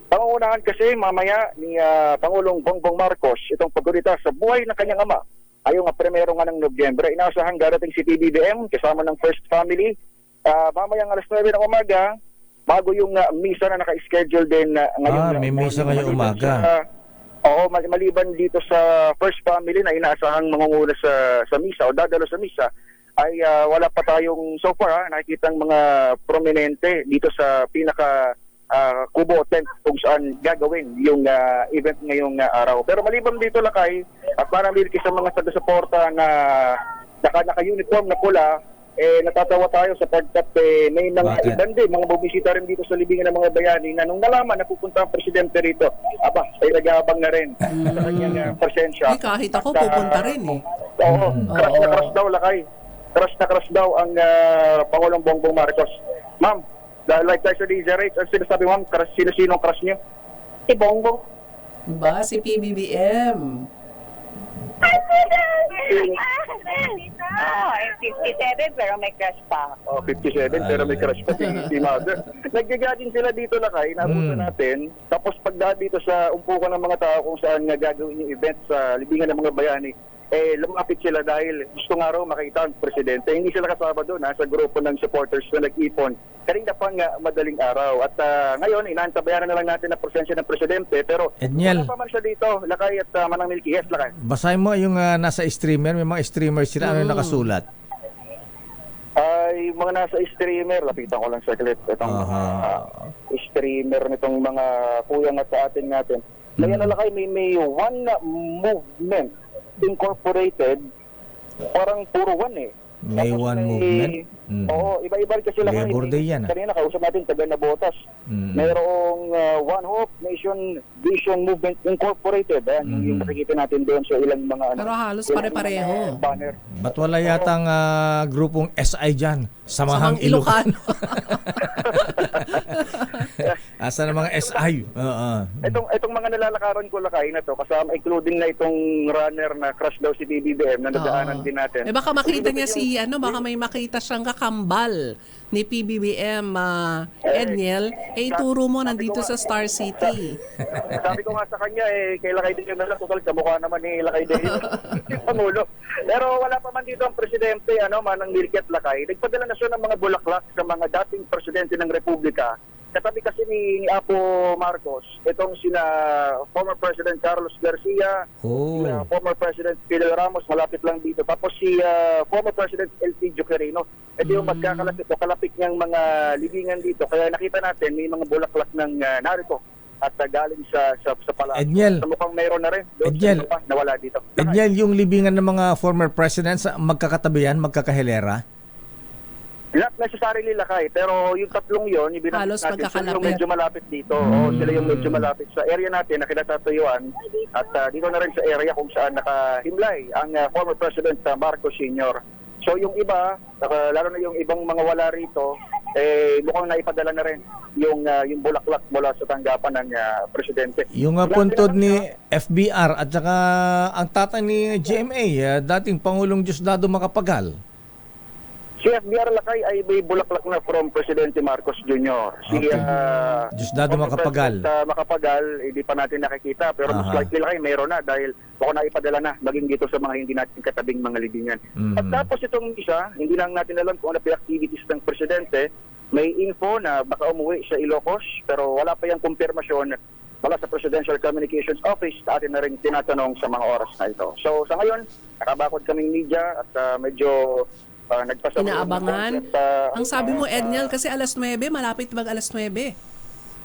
Pangungunahan kasi mamaya ni Pangulong Bongbong Marcos itong paggunita sa buhay ng kanyang ama. Ayong primero nga ng Nobyembre, inaasahan darating si PBBM kasama ng First Family. Mamayang alas 9 ng umaga, bago yung misa na naka-schedule din ngayon. May misa ngayong umaga. Maliban dito sa First Family na inaasahang mangunguna sa misa o dadalo sa misa, ay wala pa tayong so far nakikitang mga prominente dito sa pinaka kubo tent kung saan gagawin yung event ngayong araw. Pero maliban dito, Lakay, at parang sa mga taga-suporta na naka-uniform na pula, natatawa tayo sapagkat may mga iban din, mga bumisita rin dito sa libingan ng mga bayani na nung nalaman na pupunta ang presidente rito, ay nag-aabang na rin sa kanyang presensya. kahit ako pupunta rin eh. Oo, crush na crush daw, Lakay. Crush na crush daw ang Pangulong Bongbong Marcos. Ma'am, like tayo sa DZRH, ang sinasabi, ma'am, sino-sino crush niyo? Si Bongbong. Diba? Si PBBM. 57 pero may crush pa. 57 pero may crush pa si Mother. Naggagadin sila dito, Lakay, nabuto natin. Tapos pagdaan dito sa umpukan ng mga tao kung saan gagawin yung event sa libingan ng mga bayani, lumapit sila dahil gusto nga raw makita ang presidente. Hindi sila kasama doon sa grupo ng supporters na nag-ipon. Kanina pang madaling araw. At ngayon, inaantabayanan na lang natin ang presensya ng presidente. Pero Edniel, wala pa man siya dito, Lakay at Manang Milky. Yes, Lakay. basahin mo yung nasa streamer. May mga streamers sila. Ano yung nakasulat? Ay, mga nasa streamer, lapitan ko lang saglit. Itong streamer nitong mga kuyang at sa atin natin. Ngayon, Lakay, may One Movement Incorporated, parang puro one eh. May Tapos One Movement? Oo, iba-iba kasi lang. Labor Day yan. Kanina kausap natin taga Nabotas. Mayroong One Hope Nation Vision Movement Incorporated. Ayan, yung nakikita natin doon sa ilang mga Pero halos ilang pare-pareho. mga banner. Ba't wala yatang grupong SI dyan? Samahang Ilocano. Asa ng mga SI? Itong mga nilalakaran ko, Lakay, na to, kasama including na itong runner na crush daw si BBBM na nadaanan din natin. Baka makita niya baka may makita siyang kakambal ni PBBM Edniel, ituro mo nandito sa Star City. Sabi ko nga sa kanya, kay Lakay din yun na lang, total kamukha naman ni Lakay din yung Pangulo. Pero wala pa man dito ang presidente, Manang Milky at Lakay. Nagpadala na siya ng mga bulaklak sa mga dating presidente ng Republika. Katabi kasi ni Apo Marcos, itong sina former President Carlos Garcia, former President Fidel Ramos, malapit lang dito. Tapos si former President Elpidio Quirino. Ito yung kalapit niyang mga libingan dito. Kaya nakita natin, may mga bulaklak ng narito at galing sa palacio. Edniel, Sa mukhang mayroon na rin. Edniel, nawala dito. Edniel, yung libingan ng mga former presidents, magkakatabi yan, magkakahilera? Not necessarily, Lakay, pero yung tatlong yon, yung binanggit halos natin, sila yung magkakalapit. medyo malapit dito. Sila yung medyo malapit sa area natin na kinatatayuan. At dito na rin sa area kung saan nakahimlay ang former President Marcos Sr. So yung iba, lalo na yung ibang mga wala rito, mukhang naipadala na rin yung bulaklak mula sa tanggapan ng presidente. Yung puntod ni FBR at saka ang tatay ni GMA, dating Pangulong Diosdado Macapagal. Si FBR Lakay ay may bulaklak na from Presidente Marcos Jr. Si Okay. Diosdado former Macapagal. President, Macapagal, hindi pa natin nakikita. Pero most Aha. likely Lakay, mayroon na dahil baka naipadala na maging dito sa mga hindi natin katabing mga libingan. Mhm. At tapos itong isa, hindi lang natin alam kung ano pa yung activities ng Presidente. May info na baka umuwi sa Ilocos, pero wala pa yung kumpirmasyon wala sa Presidential Communications Office. Atin na rin tinatanong sa mga oras na ito. So sa ngayon, nakabakod kaming media at medyo nagpasabi. Inaabangan. Ang sabi mo, Edniel, kasi alas 9, malapit mag alas 9.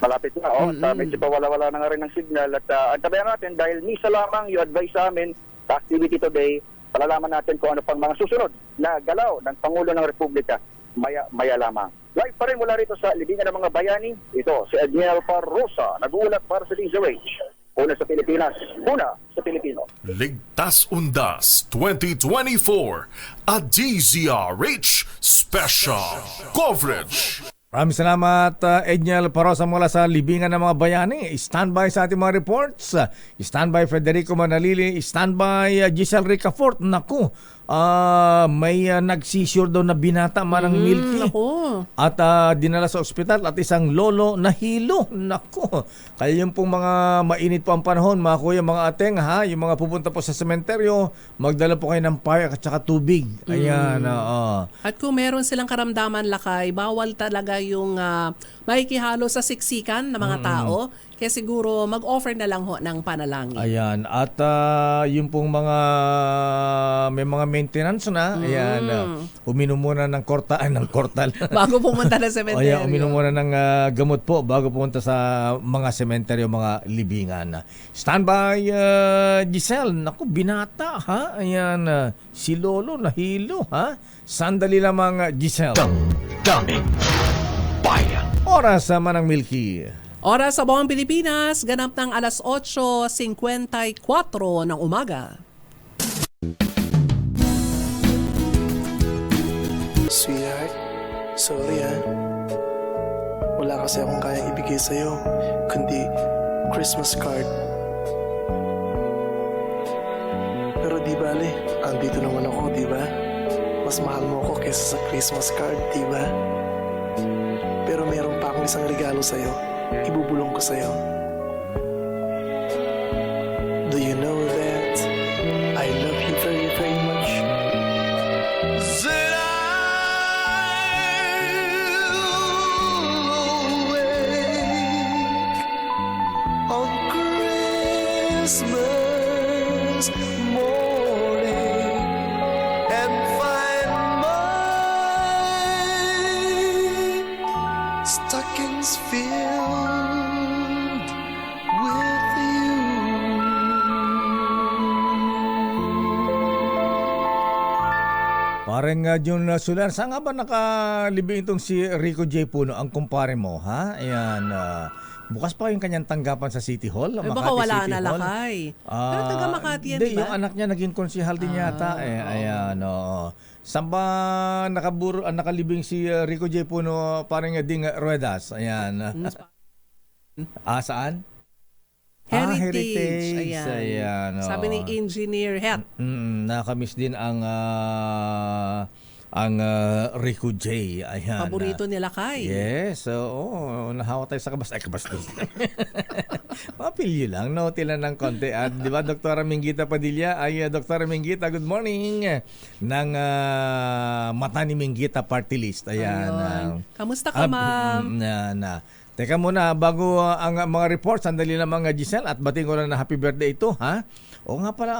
Malapit na, At medyo pa wala-wala na nga rin ng signal. At antabayan natin dahil misa lamang yung advice sa amin sa activity today, palalaman natin kung ano pang mga susunod na galaw ng Pangulo ng Republika. Maya lamang. Live pa rin mula rito sa Libingan ng mga Bayani. Ito si Edniel Parrosa, nag-uulat para sa DZRH. Una sa Pilipinas, una sa Pilipino. Ligtas Undas 2024 at DZRH Special Coverage. Maraming salamat, Edniel Parosa mula sa Libingan ng mga Bayani. Standby sa ating mga reports. Standby Federico Manalili. Standby Giselle Ricafort. Naku, may nagsisure daw na binata marang Milky. Ako. At dinala sa ospital at isang lolo nahilo. Naku, kaya yung pong mga mainit po ang panahon, mga kuya, mga ateng, yung mga pupunta po sa sementeryo, magdala po kayo ng payak at saka tubig. Ayan, At kung meron silang karamdaman, Lakay, bawal talaga yung makikihalo sa siksikan ng mga tao. Kaya siguro mag-offer na lang ho ng panalangin. Ayan, at yung pong mga may mga maintenance na, ayan, uminom muna ng kortal. Bago pumunta na sementeryo. Ayan, uminom muna ng gamot po bago pumunta sa mga sementeryo, mga libingan. Standby, Giselle. Naku, binata, ha? Ayan, si Lolo nahilo, ha? Sandali lamang, Giselle. Damdamin Bayan. Oras sa Manang Milky. Oras sa buong Pilipinas, ganap ng alas 8:54 ng umaga. Sweetheart, sorry wala kasi akong kayang ibigay sa'yo, kundi Christmas card. Pero di bale, andito naman ako, di ba? Mas mahal mo ako kaysa sa Christmas card, di ba? Pero meron pa akong isang regalo sa'yo, ibubulong ko sa'yo. Do you know that I love you very, very much? On Christmas morning and find my stockings filled with you. Parang Jun Solar, saan nga ba nakalibing itong si Rico J. Puno, ang kumpare mo, ha? Ayan, bukas pa yung kanyang tanggapan sa City Hall, Ay, Makati baka wala City na, Hall. Lakay. Pero taga Makati yan, Hindi, di ba? yung anak niya naging konsihal din yata. Ayan, oo. Saan ba nakalibing si Rico J. Puno, parang Ding Ruedas? Ayan. Saan? Heritage. Ayan. oo. Sabi ni Engineer Het. Nakamiss din ang Rico J. Ayan. Paborito ni Lakay. Yes. Oo. Nahawa tayo sa kabas. Ay, kabas doon. Mapilyo lang. No? Tila ng konti. At di ba, Dr. Minggita Padilla? Ay, Dr. Minggita, good morning. Ng Mata ni Minggita Party List. Ayan. Ayun. Kamusta ka, ma'am? Teka muna, bago ang mga reports, sandali lang mga Giselle, at bating ko lang na happy birthday ito, ha? O nga pala,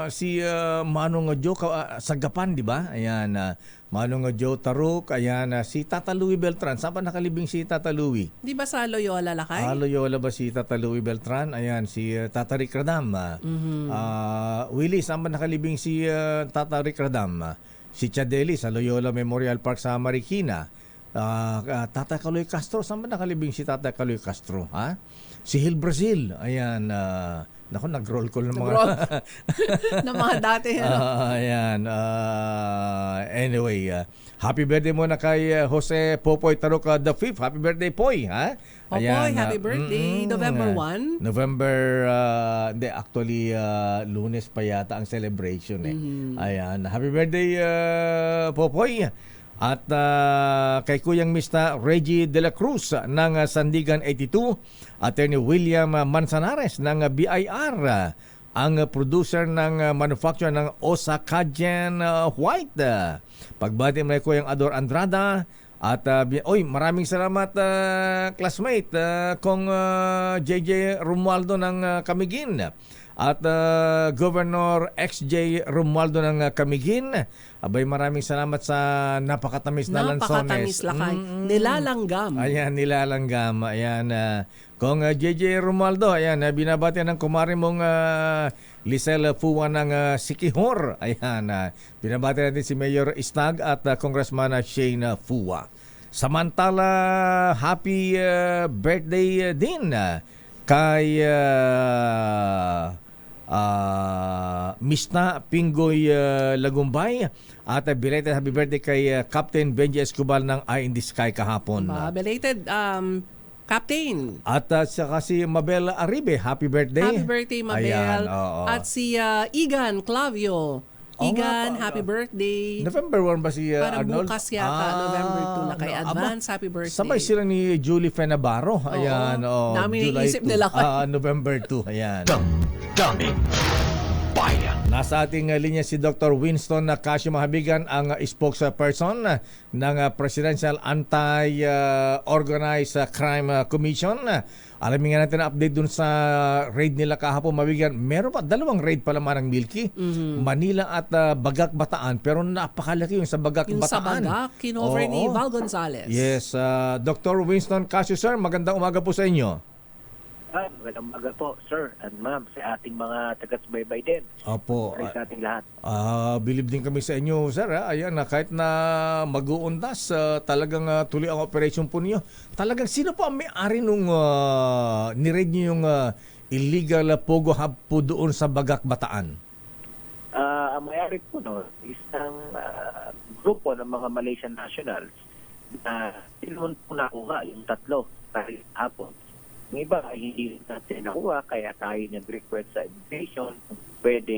si Manong Joe Sagapan, di ba? Ayan, Manong Joe Taruk, ayan, si Tata Louie Beltran. Saan ba nakalibing si Tata Louie? Di ba sa Loyola, Lakay? Loyola ba si Tata Louie Beltran? Ayan, si Tata Rick Radam. Willie, saan ba nakalibing si Tata Rick Radam? Si Chadeli sa Loyola Memorial Park sa Marikina. Tatay Kaloy Castro, saan ba nakalibing si Tatay Kaloy Castro? Ha? Si Hil Brazil, ayan, naku, nag-roll call ng mga... Nag-roll. ng mga dati. Ano? Ayan, anyway, happy birthday muna kay Jose Popoy Taruca the 5th. Happy birthday, Poy, ha? Popoy, happy birthday. November 1? November, hindi, actually, Lunes pa yata ang celebration eh. Ayan, happy birthday, Popoy. At kay Kuyang Mista Reggie De La Cruz ng Sandigan 82, Attorney William Manzanares ng BIR, ang producer ng manufacturer ng Osakajan White. Pagbati mo kay Kuyang Ador Andrada. At maraming salamat classmate kong JJ Romualdo ng Camiguin. At Governor XJ Romualdo ng Camiguin. Abay, maraming salamat sa napakatamis na lansones. Napakatamis, Lakay. Nilalanggam. Ayan, nilalanggam. Ayan, kung JJ Romualdo, ayan, binabati ng kumari mong Lisel Fuwa ng Sikihor. Ayan, binabati natin si Mayor Istag at Congressman Shane Fuwa. Samantala, happy birthday din kay Mista Pingoy Lagumbay at belated happy birthday kay Captain Benji Escobar ng Eye in the Sky kahapon. Belated Captain. At saka si Mabel Aribe, happy birthday. Happy birthday, Mabel. Ayan, oo. At si Igan Clavio. Igan, happy birthday. November 1 ba si Parang Arnold? bukas yata, November 2 na kay advance. Happy birthday. Sabay sila ni Julie Fenabarro. Ayan, Dami July naisip 2. nila. November 2. Ayan. Damdamin Bayan. Nasa ating linya si Dr. Winston Casio Mahabigan, ang spokesperson ng Presidential Anti-Organized Crime Commission. Alamin nga natin ang update dun sa raid nila kahapon, Mahabigan. Meron pa, 2 raid pa naman ng Milky. Manila at Bagak Bataan. Pero napakalaki yung sa Bagak Yung sa Bataan. Bagak, kinover ni Val Gonzales. Yes, Dr. Winston Casio, sir, magandang umaga po sa inyo. Magandang umaga po, sir and ma'am, sa ating mga taga-subaybay din. Opo. Sa ating lahat. Believe din kami sa inyo, sir. Ayan, kahit na mag-uundas, talagang tuloy ang operation po niyo. Talagang sino po ang may-ari nung ni-raid niyo yung illegal Pogo Hub po doon sa Bagak Bataan? Ang may-ari po isang grupo ng mga Malaysian nationals na silon po nakuha yung 3 dahil hapon. Yung iba hindi natin nakuha, kaya tayo nag-request sa immigration kung pwede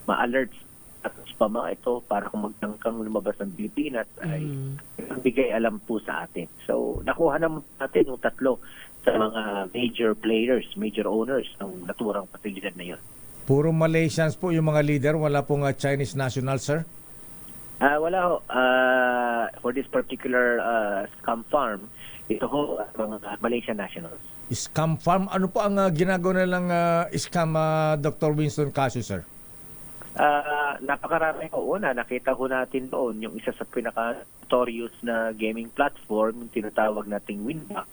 ma-alert at pa mga ito para kung magtangkang lumabas ng Pilipinas ay bigay alam po sa atin. So nakuha naman natin yung 3 sa mga major players, major owners ng naturang pasilidad na yun. Puro Malaysians po yung mga leader, wala pong Chinese national, sir? Wala ho. For this particular scam farm, ito ho mga Malaysian nationals. Scam farm? Ano po ang ginagawa nilang scam, Dr. Winston Casio, sir? Napakarami ho. Una, nakita ho natin doon yung isa sa pinaka-notorious na gaming platform, yung tinatawag nating Winbox.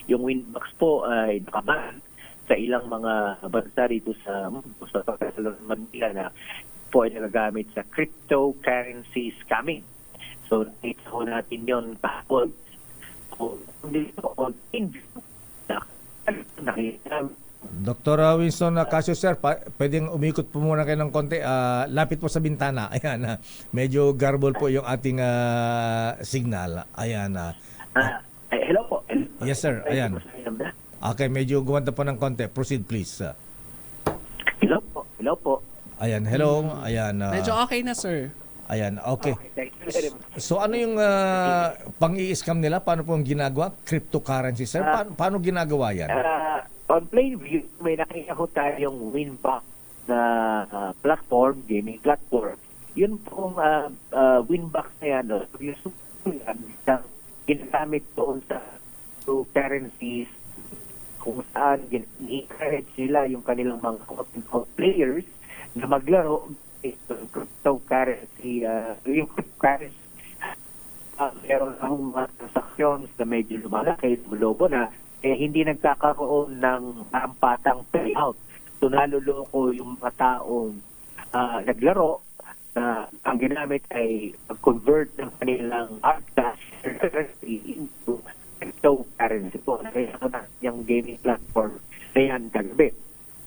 Yung Winbox po ay nakaban sa ilang mga bansa rito sa Manila na po ay nagagamit sa cryptocurrency scamming. So, nakita ho natin yun kahapon. Hindi po Dr. Winston Casio, sir, pwedeng umikot po muna kayo ng konti. Lapit po sa bintana. Ayan, medyo garble po yung ating signal. Ayan. Hello po. Yes, sir. Ayan. Okay, medyo gumanda po ng konti. Proceed, please. Hello po. Hello po. Ayan, hello. Ayan. Medyo okay na, sir. Ayan, okay. Thank you very much. So ano yung pang-i-scam nila? Paano po ang ginagawa? Cryptocurrency, sir? Paano ginagawa yan? On Plainview, may nakita ko tayong Winbox na platform, gaming platform. Yun pong Winbox na yan, yung ginagamit doon sa currencies kung saan i-encourage nila yung kanilang mga players na maglaro cryptocurrency, yung cryptocurrency, meron akong mga transactions na medyo lumalaki, lobo na, hindi nagkakaroon ng rampatang payout. So naluloko yung mga taong naglaro na ang ginamit ay pag-convert ng kanilang hard cash currency into cryptocurrency po. Kaya yung gaming platform na yan kagabi.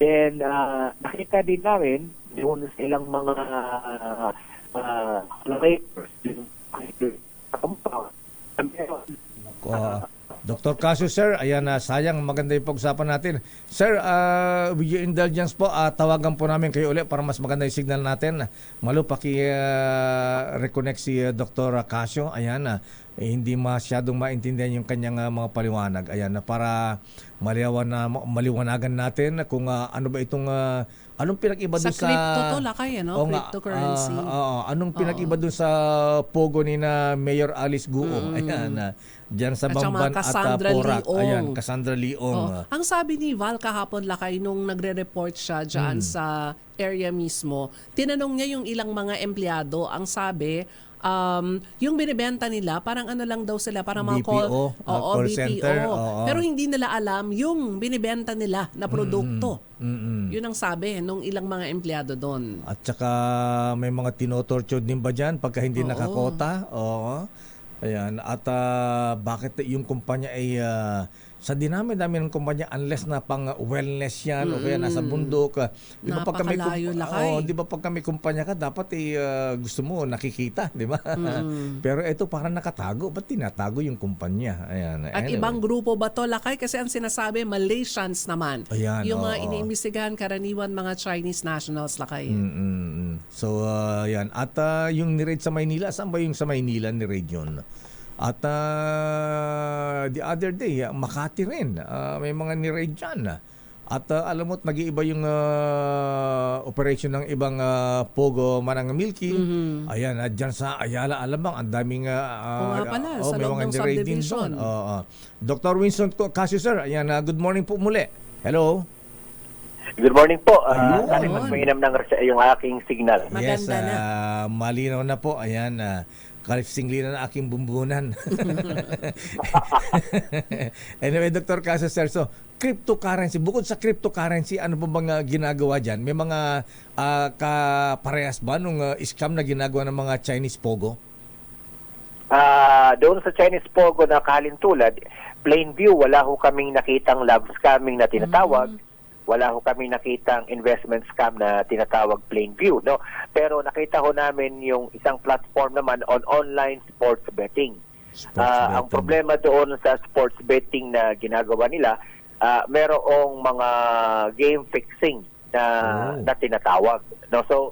Then, nakita din namin doon sa ilang mga collaborators sa compound. Dr. Casio, sir, ayan, sayang, maganda yung pag-usapan natin. Sir, with your indulgence po, tawagan po namin kayo ulit para mas maganda yung signal natin. Malo, reconnect si Dr. Casio. Ayan, hindi masyadong maintindihan yung kanyang mga paliwanag. Ayan, para maliwanagan natin kung ano ba itong anong pinag-iba doon sa crypto to, Lakay, no? Cryptocurrency. Anong pinag-iba doon sa Pogo ni na Mayor Alice Guo? Ayan, diyan sa Bamban at Porac. Ayan, Cassandra Leong. Ang sabi ni Val kahapon, Lakay, nung nagre-report siya dyan sa area mismo, tinanong niya yung ilang mga empleyado. Ang sabi, yung binibenta nila, parang ano lang daw sila, parang mga BPO, call BPO. center. Pero hindi nila alam yung binibenta nila na produkto. Yun ang sabi nung ilang mga empleyado doon. At saka may mga tinotorture din ba dyan pagka hindi nakakota? Oo. Ayan. At bakit yung kumpanya ay sa dinami-dami ng kumpanya unless na pang wellness yan o kaya nasa bundok. Di ba pag kami di ba pag kami kumpanya ka dapat gusto mo nakikita, di ba? Pero ito parang nakatago, ba't tinatago yung kumpanya? Ayan. At ibang grupo ba to, Lakay? Kasi ang sinasabi Malaysians naman. Ayan, yung mga iniimbestigahan karaniwan mga Chinese nationals, Lakay. So yan. At yung ni-raid sa Maynila, saan ba yung sa Maynila ni-raid yun? At the other day, Makati rin, may mga ni-raid dyan. At alam mo't nag-iiba yung operation ng ibang Pogo Manang Milky. Ayan, dyan sa Ayala, Alabang, ang daming sa may loob mga ng ni-raid din subdivision. doon. Dr. Winston Casio, sir, ayan, good morning po muli. Hello. Good morning po. Ayun. Mas mainam ng yung aking signal. Yes, Maganda na. malinaw na po. Ayan, kalipsingli na aking bumbunan. Anyway, Dr. Casio, sir, so, cryptocurrency, bukod sa cryptocurrency, ano ba bang ginagawa dyan? May mga kaparehas ba nung scam na ginagawa ng mga Chinese Pogo? Doon sa Chinese Pogo na kalintulad, plain view, wala ho kaming nakitang love scamming na tinatawag. Wala ho kami nakitang investment scam na tinatawag plain view, no? Pero nakita ho namin yung isang platform naman on online sports betting. Ang problema doon sa sports betting na ginagawa nila, merong mga game fixing na tinatawag, no? So,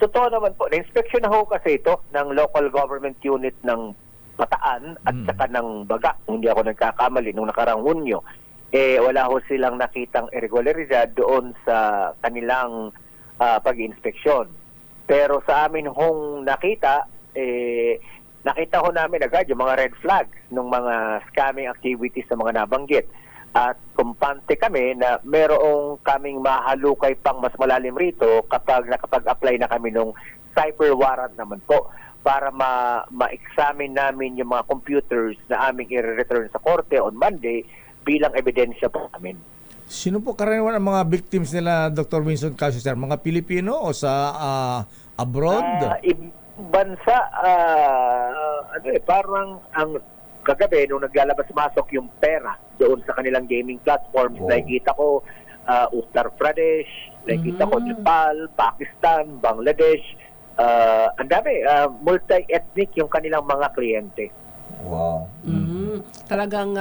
totoo naman po, na-inspection na ho kasi ito ng local government unit ng Bataan at saka ng Baga. Hindi ako nagkakamali nung nakarang Hunyo. Wala ho silang nakitang irregularidad doon sa kanilang pag-inspeksyon. Pero sa amin hong nakita ho namin agad yung mga red flag ng mga scamming activities sa mga nabanggit. At kumpante kami na merong kaming mahalukay pang mas malalim rito kapag nakapag-apply na kami ng cyber warrant naman po para ma-examine namin yung mga computers na aming i-return sa korte on Monday bilang ebidensya po namin. Sino po karaniwan ang mga victims nila, Dr. Winston Casio, sir? Mga Pilipino o sa abroad? Bansa, parang ang kagabi nung naglalabas-masok yung pera doon sa kanilang gaming platforms, nakikita ko Uttar Pradesh, nakikita ko Nepal, Pakistan, Bangladesh, ang dami, multi-ethnic yung kanilang mga kliyente. Wow. Talagang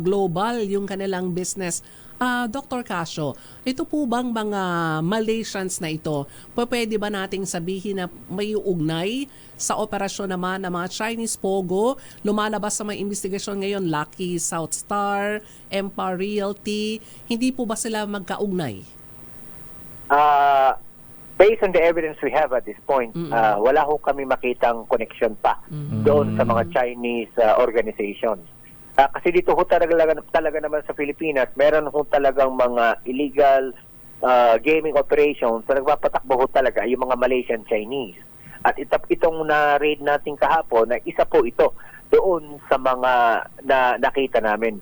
global yung kanilang business. Dr. Casio, ito po bang mga Malaysians na ito, pwede ba nating sabihin na may ugnay sa operasyon naman ng mga Chinese Pogo? Lumalabas sa mga investigasyon ngayon, Lucky South Star, Empire Realty, hindi po ba sila magkaugnay? Based on the evidence we have at this point, wala ho kami makitang connection pa doon sa mga Chinese organizations. Kasi dito ho talaga naman sa Pilipinas, meron ho talagang mga illegal gaming operations na nagpapatakbo ho talaga yung mga Malaysian Chinese. At itong na-raid natin kahapon, na isa po ito doon sa mga na nakita namin.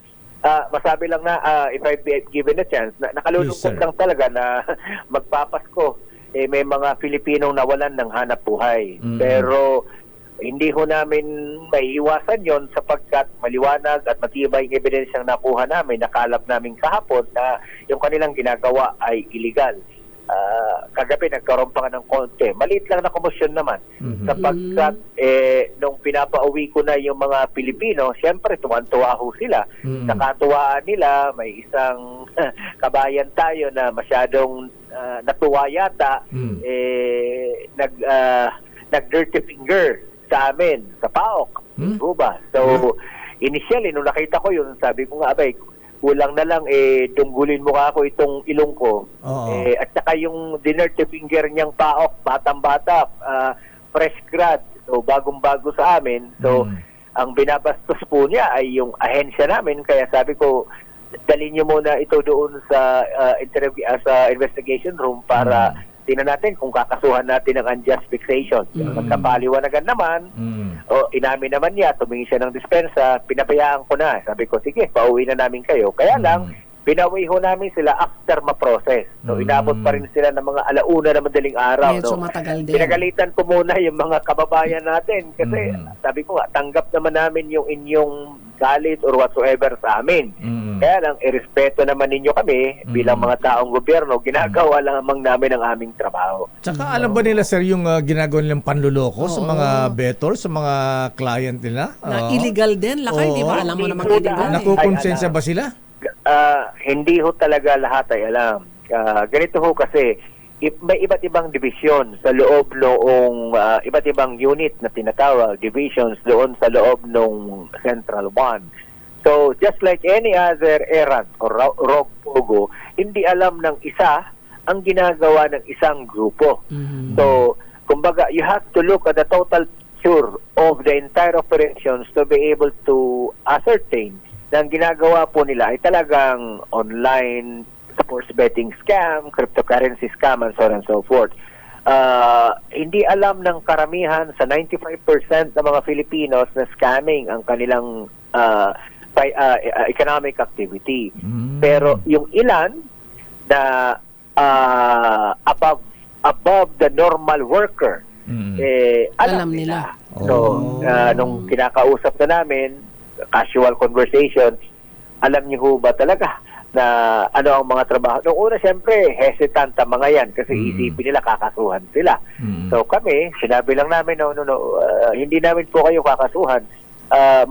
Masabi lang na, if I've given a chance, nakalulungkot lang talaga na magpapasko may mga Pilipinong nawalan ng hanap buhay. Pero hindi ho namin maiiwasan yon sapagkat maliwanag at matibay yung ebidensyang nakuha namin, nakalap namin kahapon na yung kanilang ginagawa ay illegal. Kagabi nagkaroon pa nga ng konti. Maliit lang na komosyon naman. Sapagkat nung pinapauwi ko na yung mga Pilipino, siyempre tuwan-tuwa ho sila. Sa katuwaan nila, may isang kabayan tayo na masyadong natuwa yata, nag-dirty finger sa amin, sa PAOK. Ba? So, initially, nung nakita ko yun, sabi ko nga, abay, kulang na lang, tunggulin mo ka ako itong ilong ko. At saka yung dirty finger niyang PAOK, batang-bata, fresh grad, so bagong-bago sa amin. So, ang binabastos po niya ay yung ahensya namin, kaya sabi ko, dalhin niyo muna ito doon sa sa investigation room para tingnan natin kung kakasuhan natin ng unjust fixation. Magkapaliwanagan naman, inamin naman niya, tumingin siya ng dispensa, pinabayaan ko na. Sabi ko, sige, pauwi na namin kayo. Kaya lang, pinawi ho namin sila after ma-process. So, inabot pa rin sila ng mga alauna na madaling araw. Medyo matagal din. Pinagalitan ko muna yung mga kababayan natin kasi sabi ko nga, tanggap naman namin yung inyong galit or whatsoever sa amin. Kaya lang, irespeto naman ninyo kami bilang mga taong gobyerno, ginagawa lamang namin ang aming trabaho. Tsaka alam ba nila, sir, yung ginagawa nilang panluloko sa mga bettors, sa mga client nila? Na illegal din, Lakay, di ba? Alam mo namang illegal. Nakukonsensya ba sila? Hindi ho talaga lahat ay alam. Ganito ho kasi, may iba't ibang division sa loob noong iba't ibang unit na tinatawag, divisions doon sa loob ng Central 1. So, just like any other errand or rogue pogo, hindi alam ng isa ang ginagawa ng isang grupo. So, kumbaga, you have to look at the total picture of the entire operations to be able to ascertain na ang ginagawa po nila ay talagang online sports betting scam, cryptocurrency scam, and so on and so forth. Hindi alam ng karamihan sa 95% ng mga Filipinos na scamming ang kanilang economic activity. Pero yung ilan na above the normal worker, alam nila. So, nung kinakausap na namin, casual conversation, alam niyo ho ba talaga na ano ang mga trabaho? Noong una, siyempre, hesitant ang mga yan kasi isipin nila kakasuhan sila. So kami, sinabi lang namin, hindi namin po kayo kakasuhan.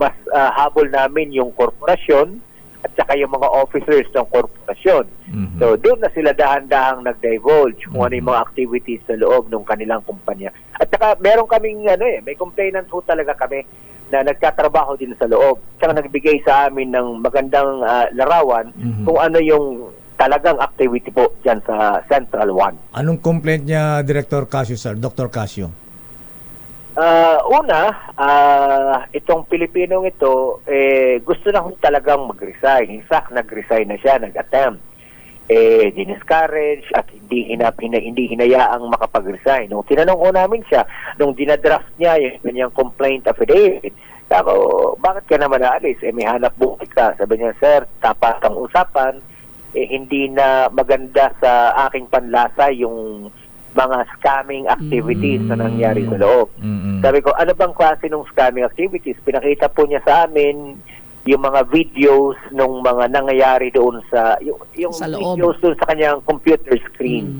Mas habol namin yung korporasyon at saka yung mga officers ng korporasyon. So doon na sila dahan-dahang nag-divulge kung ano yung mga activities sa loob ng kanilang kumpanya. At saka meron kaming, may complainant ho talaga kami na nagtatrabaho din sa loob. Tsaka nagbigay sa amin ng magandang larawan kung ano yung talagang activity po dyan sa Central 1. Anong complaint niya, Director Casio, sir? Dr. Casio? Una, itong Pilipinong ito, gusto na talagang mag-resign. In fact, nag-resign na siya, nag-attempt. Diniscourage at hindi hinayaang makapag-resign. Nung tinanong ko namin siya, nung dinadraft niya yung kanyang complaint affidavit, sabi ko, bakit ka naman naalis? May hanap buhay ka. Sabi niya, sir, tapat ang usapan, hindi na maganda sa aking panlasa yung mga scamming activities na nangyari sa loob. Sabi ko, ano bang klase ng scamming activities? Pinakita po niya sa amin yung mga videos nung mga nangyayari doon sa yung videos doon sa kanyang computer screen.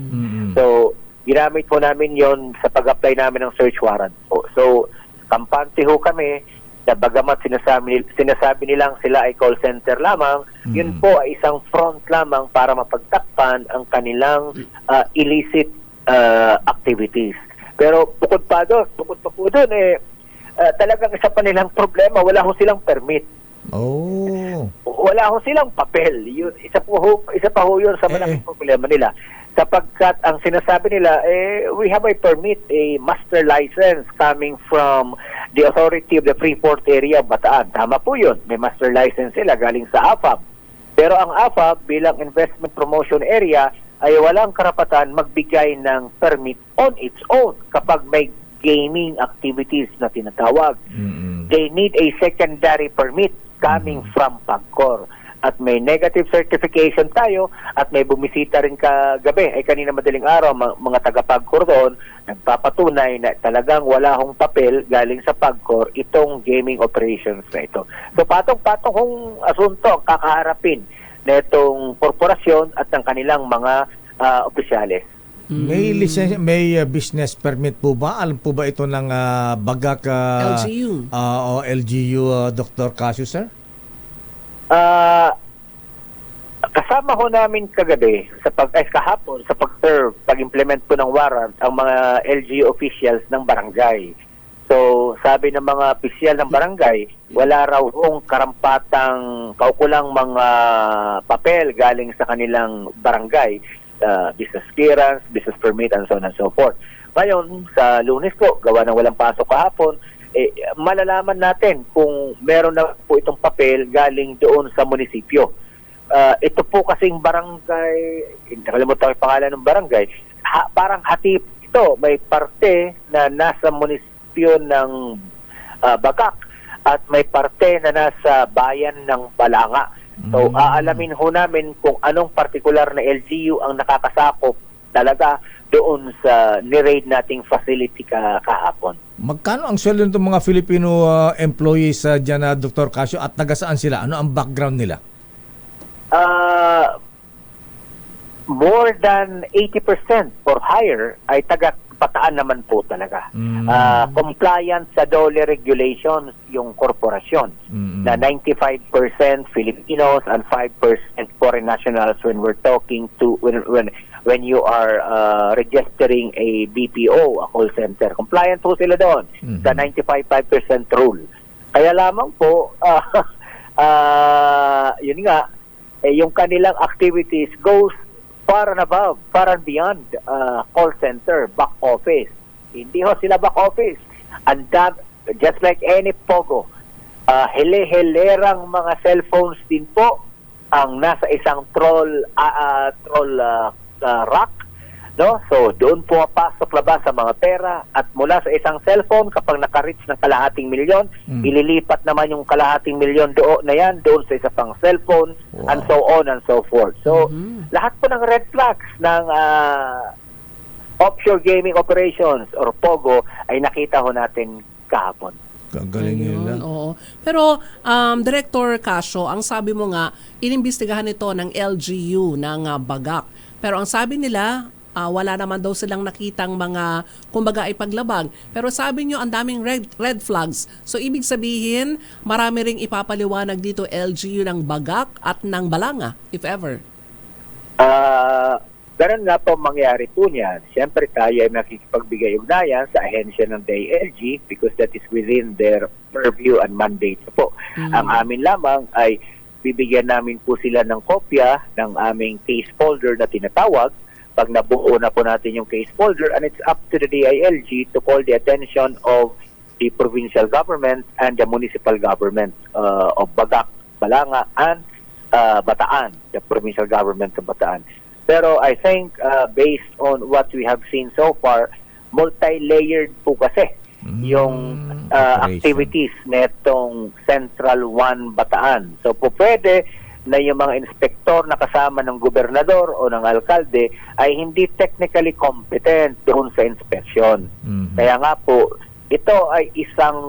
So, ginamit po namin yon sa pag-apply namin ng search warrant po. So, kampante ho kami na bagamat sinasabi nilang sila ay call center lamang, yun po ay isang front lamang para mapagtakpan ang kanilang illicit activities. Pero bukod pa po doon, talagang isa pa nilang problema, wala ho silang permit. Wala ho silang papel. Yun, isa pa ho yun sa malaking problema nila. Sapagkat ang sinasabi nila, we have a permit, a master license coming from the authority of the Freeport area of Bataan. Tama po yun. May master license sila galing sa AFAB. Pero ang AFAB bilang investment promotion area ay walang karapatan magbigay ng permit on its own kapag may gaming activities na tinatawag. They need a secondary permit coming from PAGCOR. at may negative certification tayo at may bumisita rin kagabi ay kanina madaling araw mga taga-PAGCOR doon nagpapatunay na talagang wala hong papel galing sa PAGCOR itong gaming operations na ito. So patong-patong hong asunto ang kakaharapin na itong korporasyon at ng kanilang mga opisyales. May may business permit po ba? Alam po ba ito ng Bagak LGU. O LGU, Dr. Casio, sir? Kasama ho namin kagabi kahapon sa pag-serve, pag-implement po ng warrant ang mga LGU officials ng barangay. So, sabi ng mga opisyal ng barangay, wala raw hong karampatang kaukulang mga papel galing sa kanilang barangay, business clearance, business permit, and so on and so forth. Ngayon, sa Lunes po, gawa ng walang pasok kahapon, malalaman natin kung meron na po itong papel galing doon sa munisipyo. Ito po kasing barangay, nakalimutan ko yung pangalan ng barangay, parang hati ito, may parte na nasa munisipyo ng Bagak at may parte na nasa bayan ng Balanga. So, aalamin ho namin kung anong partikular na LGU ang nakakasakop talaga doon sa ni-raid nating facility kahapon. Magkano ang sweldo ng mga Filipino employees dyan, Dr. Casio, at taga-saan sila? Ano ang background nila? More than 80% or higher ay taga-Bataan naman po talaga. Compliant sa DOLE regulations yung korporasyon na 95% Filipinos and 5% foreign nationals when we're talking to when you are registering a BPO, a call center. Compliant po sila doon sa 95% rule. Kaya lamang po, yun nga, yung kanilang activities goes far and above, far and beyond call center, back office. Hindi ho sila back office. And that, just like any POGO, hele-helerang mga cellphones din po ang nasa isang troll rack, no? So doon pumapasok labas sa mga pera at mula sa isang cellphone kapag naka-reach ng kalahating milyon, ililipat naman yung kalahating milyon na yan doon sa isa pang cellphone, and so on and so forth. So lahat po ng red flags ng offshore gaming operations or POGO ay nakita ho natin kahapon. Gagaling nila. Oo. Pero Director Casio, ang sabi mo nga, inimbestigahan ito ng LGU ng Bagak. Pero ang sabi nila, wala naman daw silang nakitang mga, kumbaga ay paglabag. Pero sabi nyo, ang daming red flags. So ibig sabihin, marami ring ipapaliwanag dito LGU ng Bagak at ng Balanga, if ever. Ganun nga po mangyari po niyan. Siyempre tayo ay makikipagbigay-ugnayan sa ahensya ng DILG because that is within their purview and mandate po. Ang amin lamang ay bibigyan namin po sila ng kopya ng aming case folder na tinatawag. Pag nabuo na po natin yung case folder, and it's up to the DILG to call the attention of the provincial government and the municipal government of Bagak, Balanga, and Bataan, the provincial government of Bataan. Pero I think based on what we have seen so far, multi-layered po kasi yung activities netong Central 1 Bataan. So po pwede na yung mga inspektor na kasama ng gobernador o ng alkalde ay hindi technically competent doon sa inspection. Kaya nga po, ito ay isang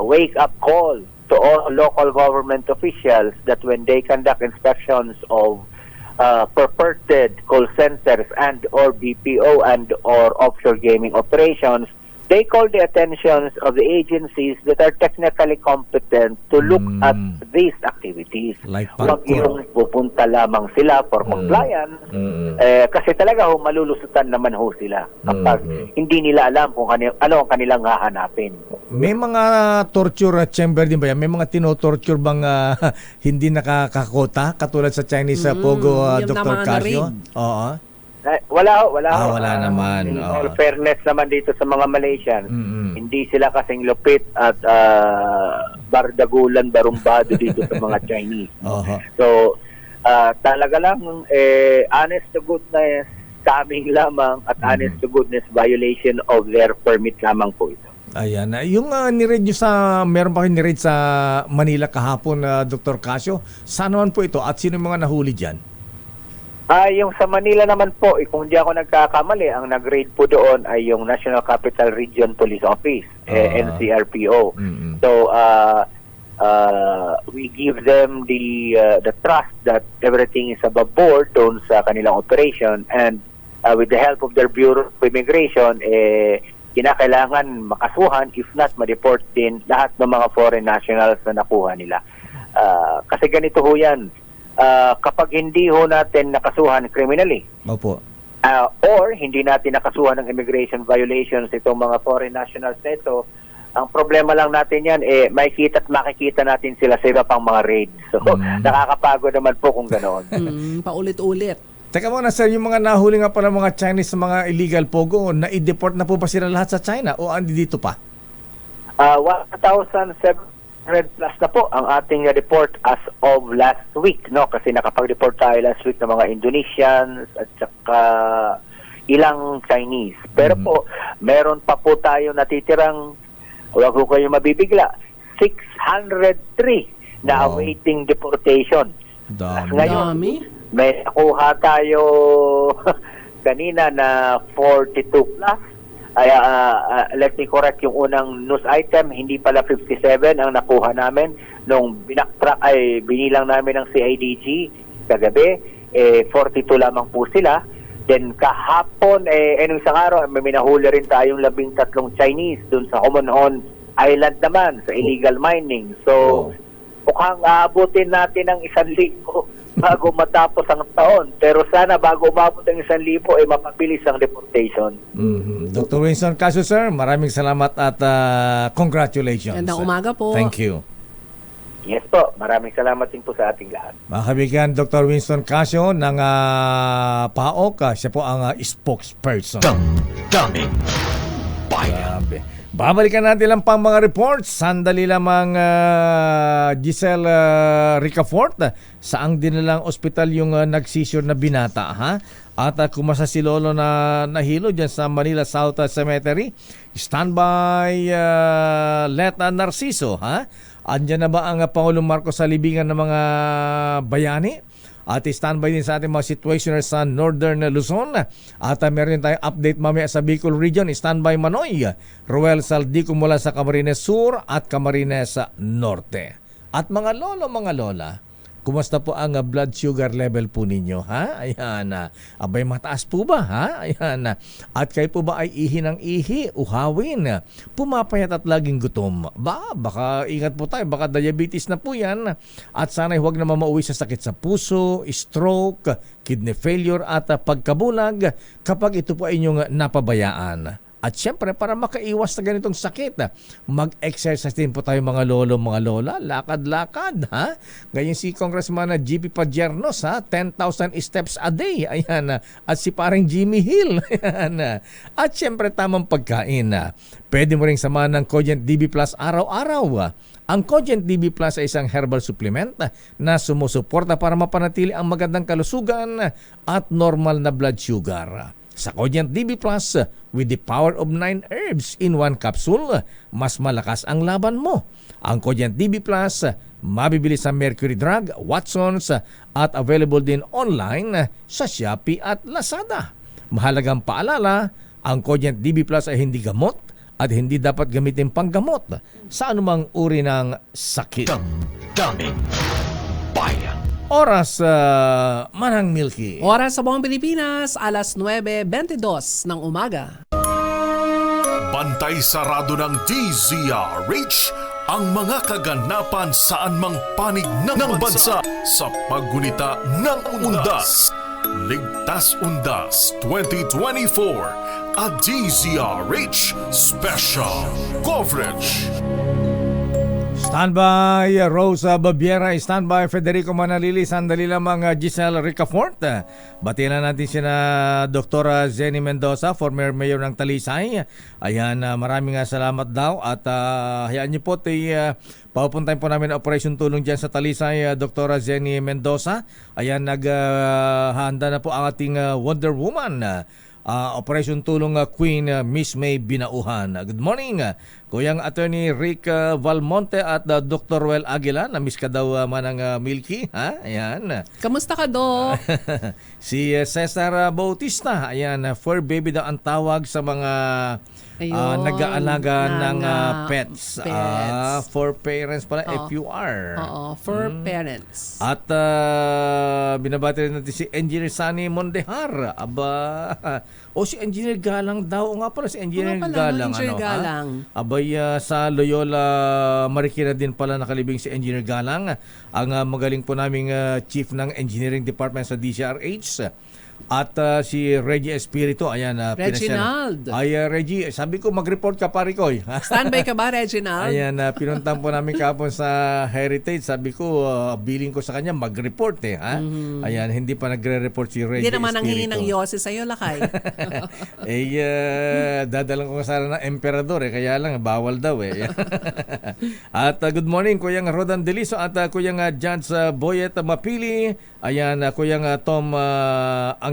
wake-up call to all local government officials that when they conduct inspections of purported call centers and or BPO and or offshore gaming operations, they call the attentions of the agencies that are technically competent to look at these activities. Like Huwag yung pupunta lamang sila for compliance kasi talaga malulusutan naman ho sila kapag hindi nila alam kung ano ang kanilang hahanapin. May mga torture chamber din ba yan? May mga tinotorture bang hindi nakakakota katulad sa Chinese POGO, Dr. Casio? Oo. Wala naman. In all fairness naman dito sa mga Malaysian, hindi sila kasing lupit at bardagulan, barumbado dito sa mga Chinese. So, talaga lang, honest to goodness, coming lamang at honest to goodness violation of their permit lamang po ito. Ayan. Yung niread nyo meron pa kayo niread sa Manila kahapon, Dr. Casio. Saan naman po ito at sino yung mga nahuli dyan? Yung sa Manila naman po, kung di ako nagkakamali, ang nag-raid po doon ay yung National Capital Region Police Office, NCRPO. Mm-mm. So, we give them the trust that everything is above board doon sa kanilang operation, and with the help of their Bureau of Immigration, kinakailangan makasuhan, if not, ma-deport din lahat ng mga foreign nationals na nakuha nila. Kasi ganito ho yan, kapag hindi ho natin nakasuhan criminally, Opo. or hindi natin nakasuhan ng immigration violations itong mga foreign nationals na ito, ang problema lang natin yan, makikita at makikita natin sila sa iba pang mga raid. So, nakakapagod naman po kung ganoon. Paulit-ulit. Teka muna sir, yung mga nahuli nga pala mga Chinese sa mga illegal pogo, na-deport na po ba sila lahat sa China o andi dito pa? 1,700 plus na po ang ating report as of last week, no? Kasi nakapag-report tayo last week ng mga Indonesians at saka ilang Chinese. Pero po, meron pa po tayo natitirang, huwag ko kayo mabibigla, 603 na awaiting deportation. Ngayon, Dami. may nakuha tayo kanina na 42 plus. Let me correct yung unang news item, hindi pala 57 ang nakuha namin. Nung binilang namin ng CIDG kagabi, 42 lamang po sila. Then kahapon, nung isang araw, may minahuli rin tayong 13 Chinese dun sa Homonhon Island naman, sa illegal mining. So, mukhang aabutin natin ng 1,000 bago matapos ang taon. Pero sana bago umabot ang 1,000, mapabilis ang deportation. Dr. Winston Casio, sir, maraming salamat at congratulations. Gandang umaga po. Thank you. Yes po, maraming salamat din po sa ating lahat. Mga kaibigan, Dr. Winston Casio ng PAOK, siya po ang spokesperson. Daming bayan. Grabe. Babalikan natin lang pang mga reports. Sandali lamang Giselle Ricafort, saang dinalang ospital yung nagsisure na binata, ha? At kumasa si Lolo na nahilo dyan sa Manila South Cemetery. Standby Leta Narciso, ha? Andyan na ba ang Pangulong Marcos sa libingan ng mga bayani? At standby din sa ating mga situationers sa Northern Luzon. At meron tayong update mamaya sa Bicol Region. Standby Manoy, Ruel Saldico mula sa Camarines Sur at Camarines Norte. At mga lolo, mga lola, kumusta po ang blood sugar level po ninyo, ha? Ayan, abay mataas po ba, ha? Ayan, at kayo po ba ay ihi ng ihi, uhawin, pumapayat at laging gutom? Baka ingat po tayo, baka diabetes na po yan. At sana'y huwag na mauwi sa sakit sa puso, stroke, kidney failure at pagkabulag kapag ito po ay inyong napabayaan. At syempre, para makaiwas sa ganitong sakit, mag-exercise din po tayo mga lolo, mga lola. Lakad-lakad, ha? Ngayon si Congressman GP Padiernos, ha? 10,000 steps a day. Ayan. At si parang Jimmy Hill. Ayan. At syempre, tamang pagkain. Pwede mo rin samahan ng Cogent DB Plus araw-araw. Ang Cogent DB Plus ay isang herbal supplement na sumusuporta para mapanatili ang magandang kalusugan at normal na blood sugar. Sa Cogent DB Plus, with the power of 9 herbs in one capsule, mas malakas ang laban mo. Ang Cogent DB Plus, mabibili sa Mercury Drug, Watsons, at available din online sa Shopee at Lazada. Mahalagang paalala, ang Cogent DB Plus ay hindi gamot at hindi dapat gamitin panggamot sa anumang uri ng sakit. Daming bayan. Oras, Manang Milky. Oras sa buong Pilipinas, alas 9:22 ng umaga. Bantay sarado ng DZRH ang mga kaganapan saan mang panig ng bansa sa paggunita ng undas. Ligtas Undas 2024 at DZRH Special Coverage. Standby Rosa Babiera, standby Federico Manalili, sandali lamang Giselle Ricafort. Batiyan na natin siya na Dr. Zenny Mendoza, former mayor ng Talisay. Ayan, maraming salamat daw at hayaan niyo po papuntahin po namin Operation Tulong dyan sa Talisay, Dr. Zenny Mendoza. Ayan, naghahanda na po ang ating Wonder Woman. Operation Tulong Queen Miss May Binauhan. Good morning, Kuyang Attorney Rick Valmonte at Dr. Well Aguila. Na-miss ka daw manang Milky. Ha? Ayan. Kamusta ka, Doc? Si Cesar Bautista. Ayan, fur baby daw ang tawag sa mga Ayun, nag-aalaga ng pets. pets. For parents pala, Oo. FUR. Oo, for parents. At binabati rin natin si Engineer Sunny Mondehar. Si Engineer Galang daw. O nga pala, si Engineer Oo nga pala, Galang. Engineer Galang. Abay, sa Loyola Marikina din pala nakalibing si Engineer Galang. Ang magaling po naming Chief ng Engineering Department sa DCRH. At si Reggie Espiritu, ayan. Reginald. Reggie, sabi ko mag-report ka pare ko. Standby ka ba, Reginald? Ayan, pinuntan po namin kahapon sa Heritage. Sabi ko, billing ko sa kanya mag-report ha. Ayan, hindi pa nagre-report si Reggie Hindi naman ang Espiritu. hingi ng Yossi sa'yo, Lakay. Dadalang ko sana ng emperador kaya lang bawal daw At good morning Kuyang Rodan Deliso at Kuyang Judge Boyet Mapili. Ayan, Kuyang Tom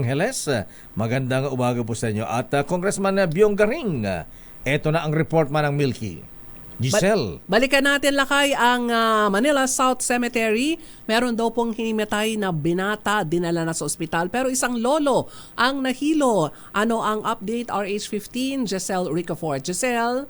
Angeles. Magandang umaga po sa inyo. At Congressman Biong Garing. Ito na ang report man ng Milky. Giselle. Balikan natin, Lakay, ang Manila South Cemetery. Meron daw pong hinimatay na binata, dinala na sa ospital. Pero isang lolo ang nahilo. Ano ang update? RH15, Giselle Ricafort. Giselle?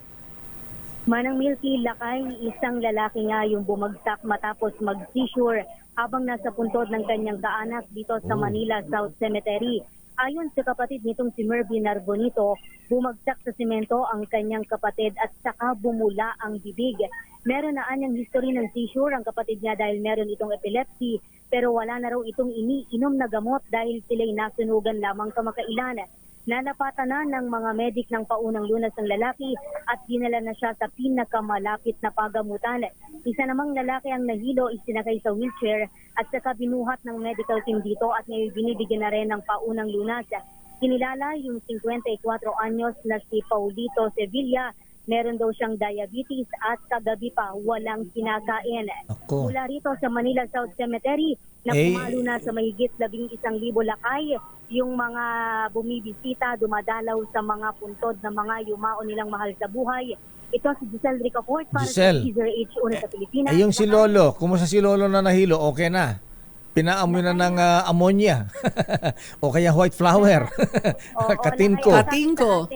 Manang Milky, Lakay, isang lalaki nga yung bumagsak matapos mag-seizure habang nasa puntod ng kanyang kaanak dito sa Manila South Cemetery. Ayon sa kapatid nitong si Mervin Narbonito, bumagsak sa semento ang kanyang kapatid at saka bumula ang bibig. Meron na anyang history ng seizure ang kapatid niya dahil meron itong epilepsy, pero wala na raw itong iniinom na gamot dahil sila'y nasunugan lamang kamakailan. Nalapatan na ng mga medik ng paunang lunas ng lalaki at dinala na siya sa pinakamalapit na pagamutan. Isa namang lalaki ang nahilo, isinakay sa wheelchair at saka binuhat ng medical team dito at ngayon binibigyan na rin ng paunang lunas. Kinilala yung 54 anyos na si Paulito Sevilla. Meron daw siyang diabetes at kagabi pa walang kinakain. Ako. Mula rito sa Manila South Cemetery na pumalo na sa mahigit 11,000 lakay yung mga bumibisita, dumadalaw sa mga puntod ng mga yumao nilang mahal sa buhay. Ito si Giselle Ricafort para Giselle. sa DZRH una sa Pilipinas. Yung si Lolo, kumusta si Lolo na nahilo? Okay na? Pinaamoy na ng ammonia. O kaya white flower. Katinko. Katinko.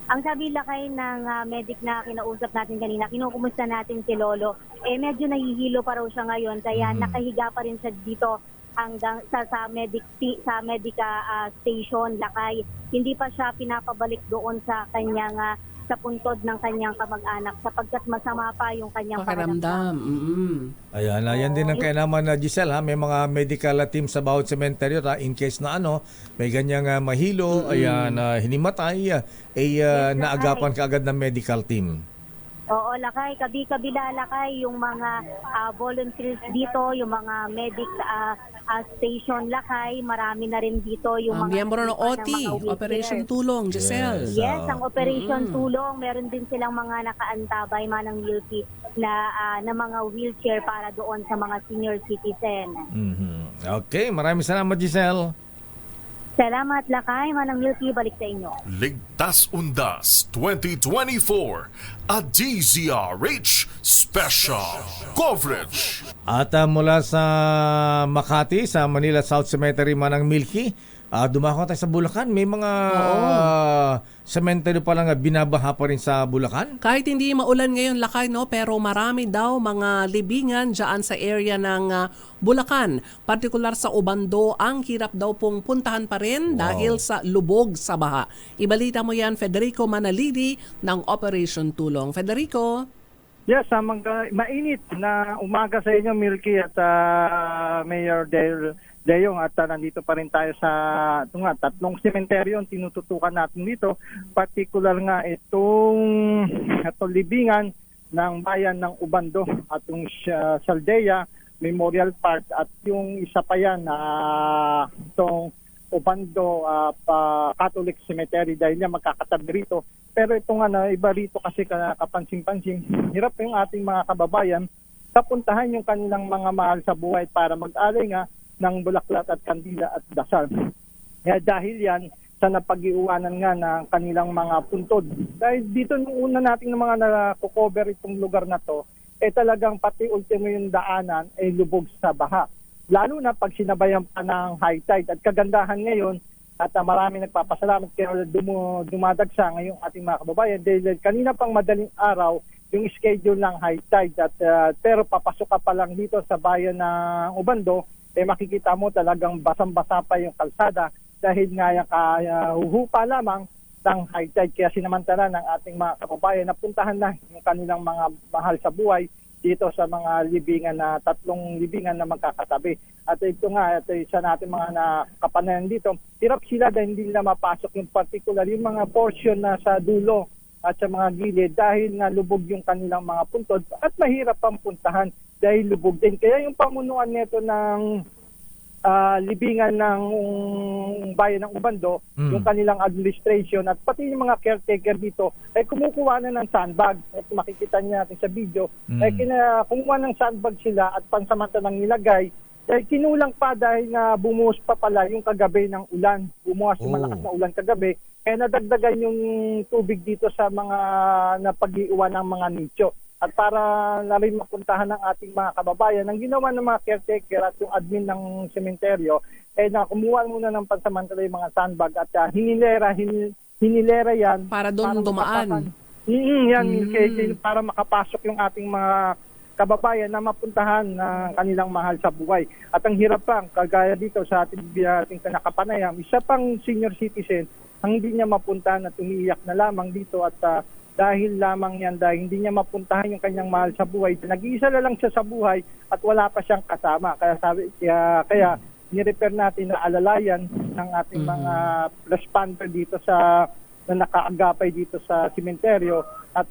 Ang sabi lakay ng medic na kinausap natin kanina, kinukumusta natin si Lolo, medyo nahihilo pa raw siya ngayon, kaya nakahiga pa rin siya dito hanggang sa medica station lakay. Hindi pa siya pinapabalik doon sa kanyang sa puntod ng kanyang kamag-anak sapagkat masama pa yung kanyang Pakiramdam. Ayan din ang kainaman na Giselle ha. May mga medical team sa bawat sementeryo in case na may ganyang mahilo, hinimatay, naagapan kaagad ng medical team. Oo, lakay, kabila lakay yung mga volunteers dito, yung mga medic station lakay, marami na rin dito yung mga miyembro ng OT, mga Operation Tulong, Giselle. Yes, ang Operation Tulong, meron din silang mga nakaantabay manang Milky na mga wheelchair para doon sa mga senior citizen. Okay, maraming salamat Giselle. Salamat lakay, manang Milky, balik sa inyo. Ligtas Undas 2024 at DZRH Special Coverage. At mula sa Makati, sa Manila South Cemetery manang Milky, dumako tayo sa Bulacan. May mga cemetery pa lang binabaha pa rin sa Bulacan. Kahit hindi maulan ngayon, Lakay, pero marami daw mga libingan dyan sa area ng Bulacan. Partikular sa Obando, ang hirap daw pong puntahan pa rin dahil sa lubog sa baha. Ibalita mo yan, Federico Manalidi ng Operation Tulong. Federico? Yes, mainit na umaga sa inyo, Milky at Mayor Dayong, at nandito pa rin tayo sa tatlong sementeryo ang tinututukan natin dito. Particular nga itong libingan ng bayan ng Ubando at yung Saldea Memorial Park at yung isa pa yan itong Ubando Catholic Cemetery dahil niya magkakatabi rito. Pero itong iba rito kasi kapansin-pansin, hirap yung ating mga kababayan kapuntahan yung kanilang mga mahal sa buhay para mag-alay nga ng bulaklak at kandila at dasal. Dahil yan sa napag-iwanan nga ng kanilang mga puntod. Dahil dito nung una nating mga nakukover itong lugar na to, talagang pati ultimo yung daanan ay lubog sa baha. Lalo na pag sinabayan pa ng high tide. At kagandahan ngayon, at marami nagpapasalamat kaya dumadagsa ngayong ating mga kababayan dahil kanina pang madaling araw yung schedule ng high tide at pero papasok ka pa lang dito sa bayan ng Ubando makikita mo talagang basang-basa pa yung kalsada dahil nga yung huhupa lamang ng high tide kaya sinamantala ng ating mga kababayan na puntahan na yung kanilang mga mahal sa buhay dito sa mga libingan na 3 libingan na magkakatabi. At ito nga, ito isa natin mga nakapanayan dito. Hirap sila dahil hindi nila mapasok yung particular, yung mga portion na sa dulo at sa mga gilid dahil nga lubog yung kanilang mga puntod at mahirap pang puntahan dahil lubog din. Kaya yung pamunuan nito ng libingan ng bayan ng Ubando, yung kanilang administration at pati yung mga caretaker dito ay kumukuha na ng sandbag. At makikita niyo natin sa video, kumuha ng sandbag sila at pansamantalang nilagay. Dahil kinulang pa dahil na bumuhos pa pala yung kagabi ng ulan. Bumuhos yung malakas na ulan kagabi. Kaya nadagdagan yung tubig dito sa mga napag-iwan ng mga nicho. At para na rin mapuntahan ng ating mga kababayan, ang ginawa ng mga caretaker at yung admin ng sementeryo, na kumuha muna ng pansamantala yung mga sandbag at hinilera yan. Para doon dumaan. Para makapasok yung ating mga kababayan na mapuntahan ng kanilang mahal sa buhay. At ang hirap pang, kagaya dito sa ating kanakapanayam, isa pang senior citizen, ang hindi niya mapuntahan at umiiyak na lamang dito at dahil lamang yan, dahil hindi niya mapuntahan yung kanyang mahal sa buhay. Nag-iisa na lang siya sa buhay at wala pa siyang kasama. Kaya ni-repair natin na alalayan ng ating mga responder dito na nakaagapay dito sa sementeryo at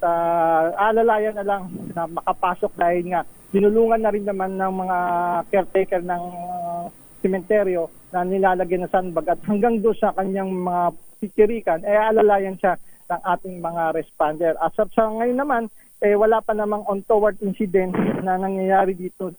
alalayan na lang na makapasok dahil nga dinulungan na rin naman ng mga caretaker ng sementeryo na nilalagyan ng sandbag at hanggang doon sa kanyang mga pikirikan, alalayan siya ng ating mga responder. As of sa ngayon naman, wala pa namang untoward incident na nangyayari dito,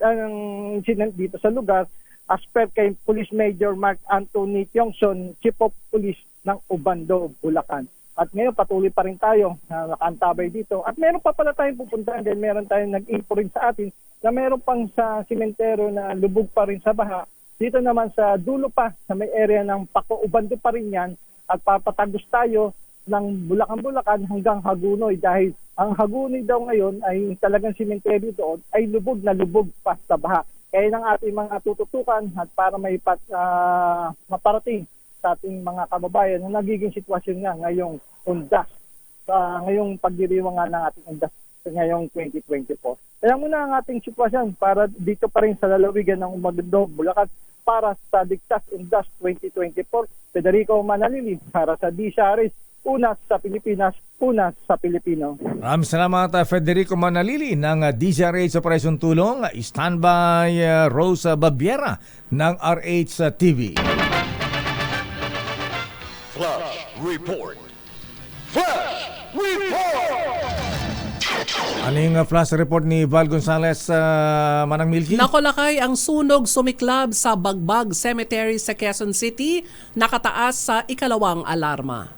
incident dito sa lugar as per kay Police Major Mark Anthony Tiongson, Chief of Police ng Ubando, Bulacan. At ngayon patuloy pa rin tayo na nakaantabay dito. At meron pa pala tayong pupuntahan dahil meron tayong nag-info rin sa atin na meron pang sa sementeryo na lubog pa rin sa baha. Dito naman sa dulo pa, sa may area ng Paco, Ubando pa rin yan. At papatagos tayo ng Bulacan hanggang Hagunoy dahil ang Hagunoy daw ngayon ay talagang sementeryo doon ay lubog na lubog pa sa baha. Kaya ng ating mga tututukan at para maparating sa ating mga kababayan na nagiging sitwasyon nga ngayong undas, ngayong pagdiriwang nga ng ating undas ngayong 2024. Kaya muna ang ating sitwasyon para dito pa rin sa lalawigan ng Ubando, Bulacan para sa Digtas Undas 2024. Federico Manalili para sa DZRH. Una sa Pilipinas, una sa Pilipino. Maraming salamat Federico Manalili ng DZRH Operation Tulong. Standby Rosa Babiera ng RH TV. Flash Report. Flash Report! Aling flash report ni Val Gonzales, Manang Milky? Nakolakay ang sunog sumiklab sa Bagbag Cemetery sa Quezon City, nakataas sa ikalawang alarma.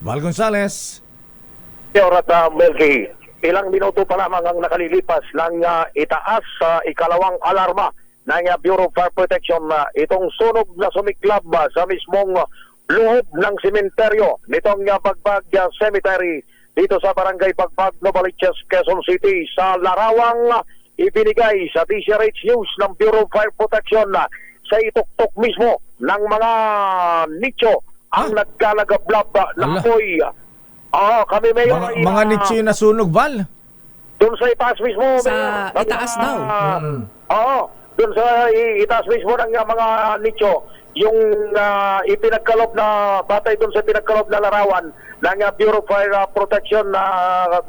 Val Gonzales. At Melky, ilang minuto pa lamang ang nakalilipas lang itaas sa ikalawang alarma ng Bureau of Fire Protection itong sunog na sumiklab sa mismong loob ng sementeryo nitong Bagbag Cemetery dito sa Barangay Bagbag, Novaliches, Quezon City. Sa larawang ibinigay sa DZRH News ng Bureau of Fire Protection sa ituktok mismo ng mga nicho ang nagkalagablab ng apoy. Kami may mga nicho yung nasunog, Val? Doon sa itaas mismo. Sa itaas daw. Doon sa itaas mismo ng mga nicho. Yung ipinagkalob na, batay doon sa pinagkalob na larawan ng Bureau of Fire Protection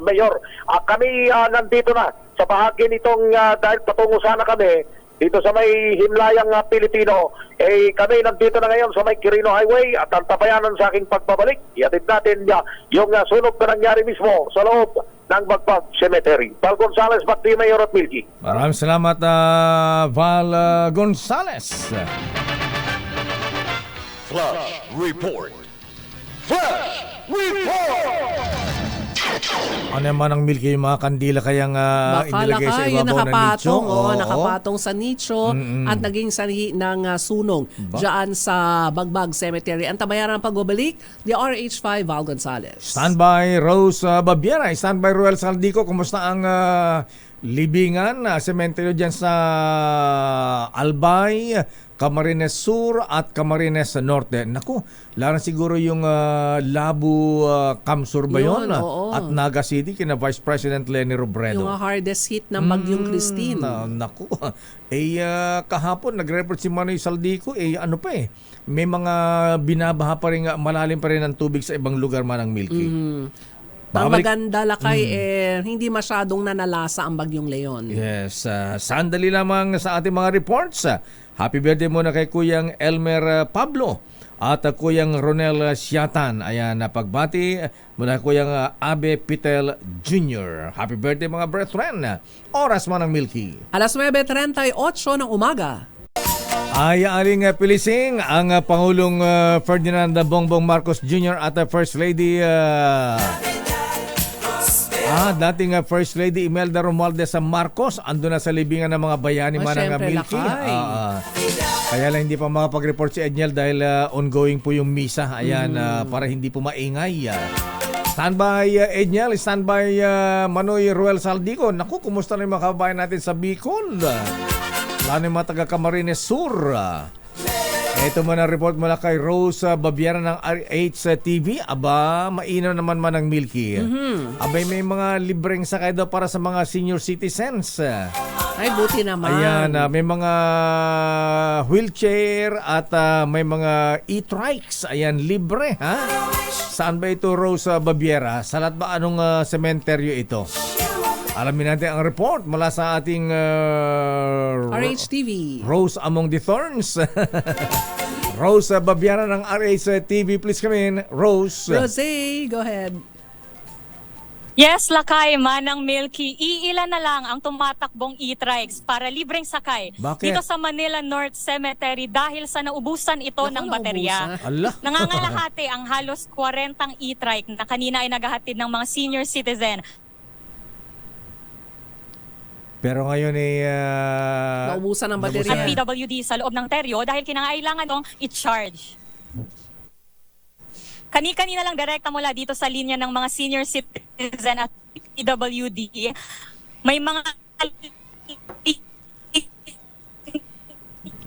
Mayor. Kami nandito na sa bahagi nitong dahil patungo sana kami dito sa may himlayang Pilipino, kami nandito na ngayon sa may Quirino Highway at ang tabayanan sa aking pagbabalik, iatid natin yung sunog na nangyari mismo sa loob ng Bagbag Cemetery. Val Gonzales, Bakti, Mayor at Milky. Maraming salamat, Val Gonzales. Flash Report. Flash Report! Ano naman ang Milky yung mga kandila kayang Baka inilagay sa lakay, yung ibabaw ng nicho? nakapatong, Oo. nakapatong sa nicho at naging sanhi ng sunog dyan sa Bagbag Cemetery. Ang tabayaran ng pagbabalik, the RH5 Val Gonzales. Standby Rose Babiera, standby Ruel Saldico. Kumusta ang libingan, sementeryo dyan sa Albay, Camarines Sur at Camarines Norte? Naku, larang siguro yung Labu Kamsur ba yun? Yun, oo. At Naga City kina Vice President Leni Robredo. Yung hardest hit ng Bagyong Christine. Naku, kahapon nag-report si Manoy Saldico, ano pa may mga binabaha pa rin, malalim pa rin ang tubig sa ibang lugar man ng Milky. Ang maganda lakay, hindi masyadong nanalasa ang Bagyong Leon. Yes, sandali lamang sa ating mga reports. Happy birthday muna kay Kuyang Elmer Pablo at Kuyang Ronel Siatan. Ayan, pagbati mula Kuyang Abe Pitel Jr. Happy birthday mga brethren. Oras man ng Milky. Alas 9:38 ng umaga. Ay aling pilising ang Pangulong Ferdinand Bongbong Marcos Jr. at First Lady dating First Lady Imelda Romualdez Marcos ando na sa libingan ng mga bayani man ng syempre, Milky. lakay. Kaya lang hindi pa makapag-report si Edniel dahil ongoing po yung misa. Ayan, para hindi po maingay. Standby Edniel, standby Manoy Ruel Saldico. Naku, kumusta na yung mga kababayan natin sa Bicol? Lalo yung mga taga Camarines Sur. Ito man ang report mula kay Rose Babiera ng RH TV. Aba, mainaw naman man ang Milky. Abay, may mga libreng sakay daw para sa mga senior citizens. Ay, buti naman. Ayan, may mga wheelchair at may mga e-trikes. Ayan, libre. Ha? Saan ba ito, Rose Babiera? Sa lahat ba anong sementeryo ito? Alamin natin ang report mula sa ating RH-TV. Rose Among the Thorns. Rose Babiara ng RH-TV. Please come in, Rose. Rosé, go ahead. Yes, lakay, manang Milky. Iilan na lang ang tumatakbong e-trikes para libreng sakay. Bakit? Dito sa Manila North Cemetery dahil sa naubusan ito Naku, ng baterya. Ala. Nangangalahati ang halos 40 e-trike na kanina ay naghahatid ng mga senior citizen. Pero ngayon Naubusan ng baterya. At PWD sa loob ng teryo dahil kinangailangan itong i-charge. Kani-kanina lang direkta mula dito sa linya ng mga senior citizen at PWD. May mga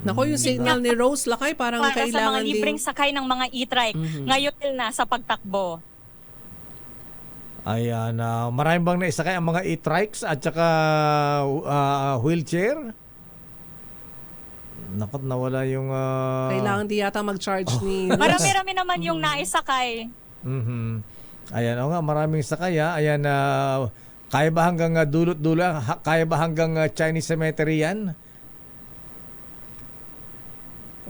Naku, yung signal ni Rose lakay parang para sa kailangan mga libreng sakay ng mga e-trike. Ngayon na sa pagtakbo. Ayan, marami bang naisakay ang mga e-trikes at saka wheelchair? Nakot nawala yung... kailangan di yata mag-charge ni Rose. Marami-rami naman yung naisakay. Ayan, nga, maraming sakay. Ayan, kaya ba hanggang dulot-dulo? Kaya ba hanggang Chinese Cemetery yan?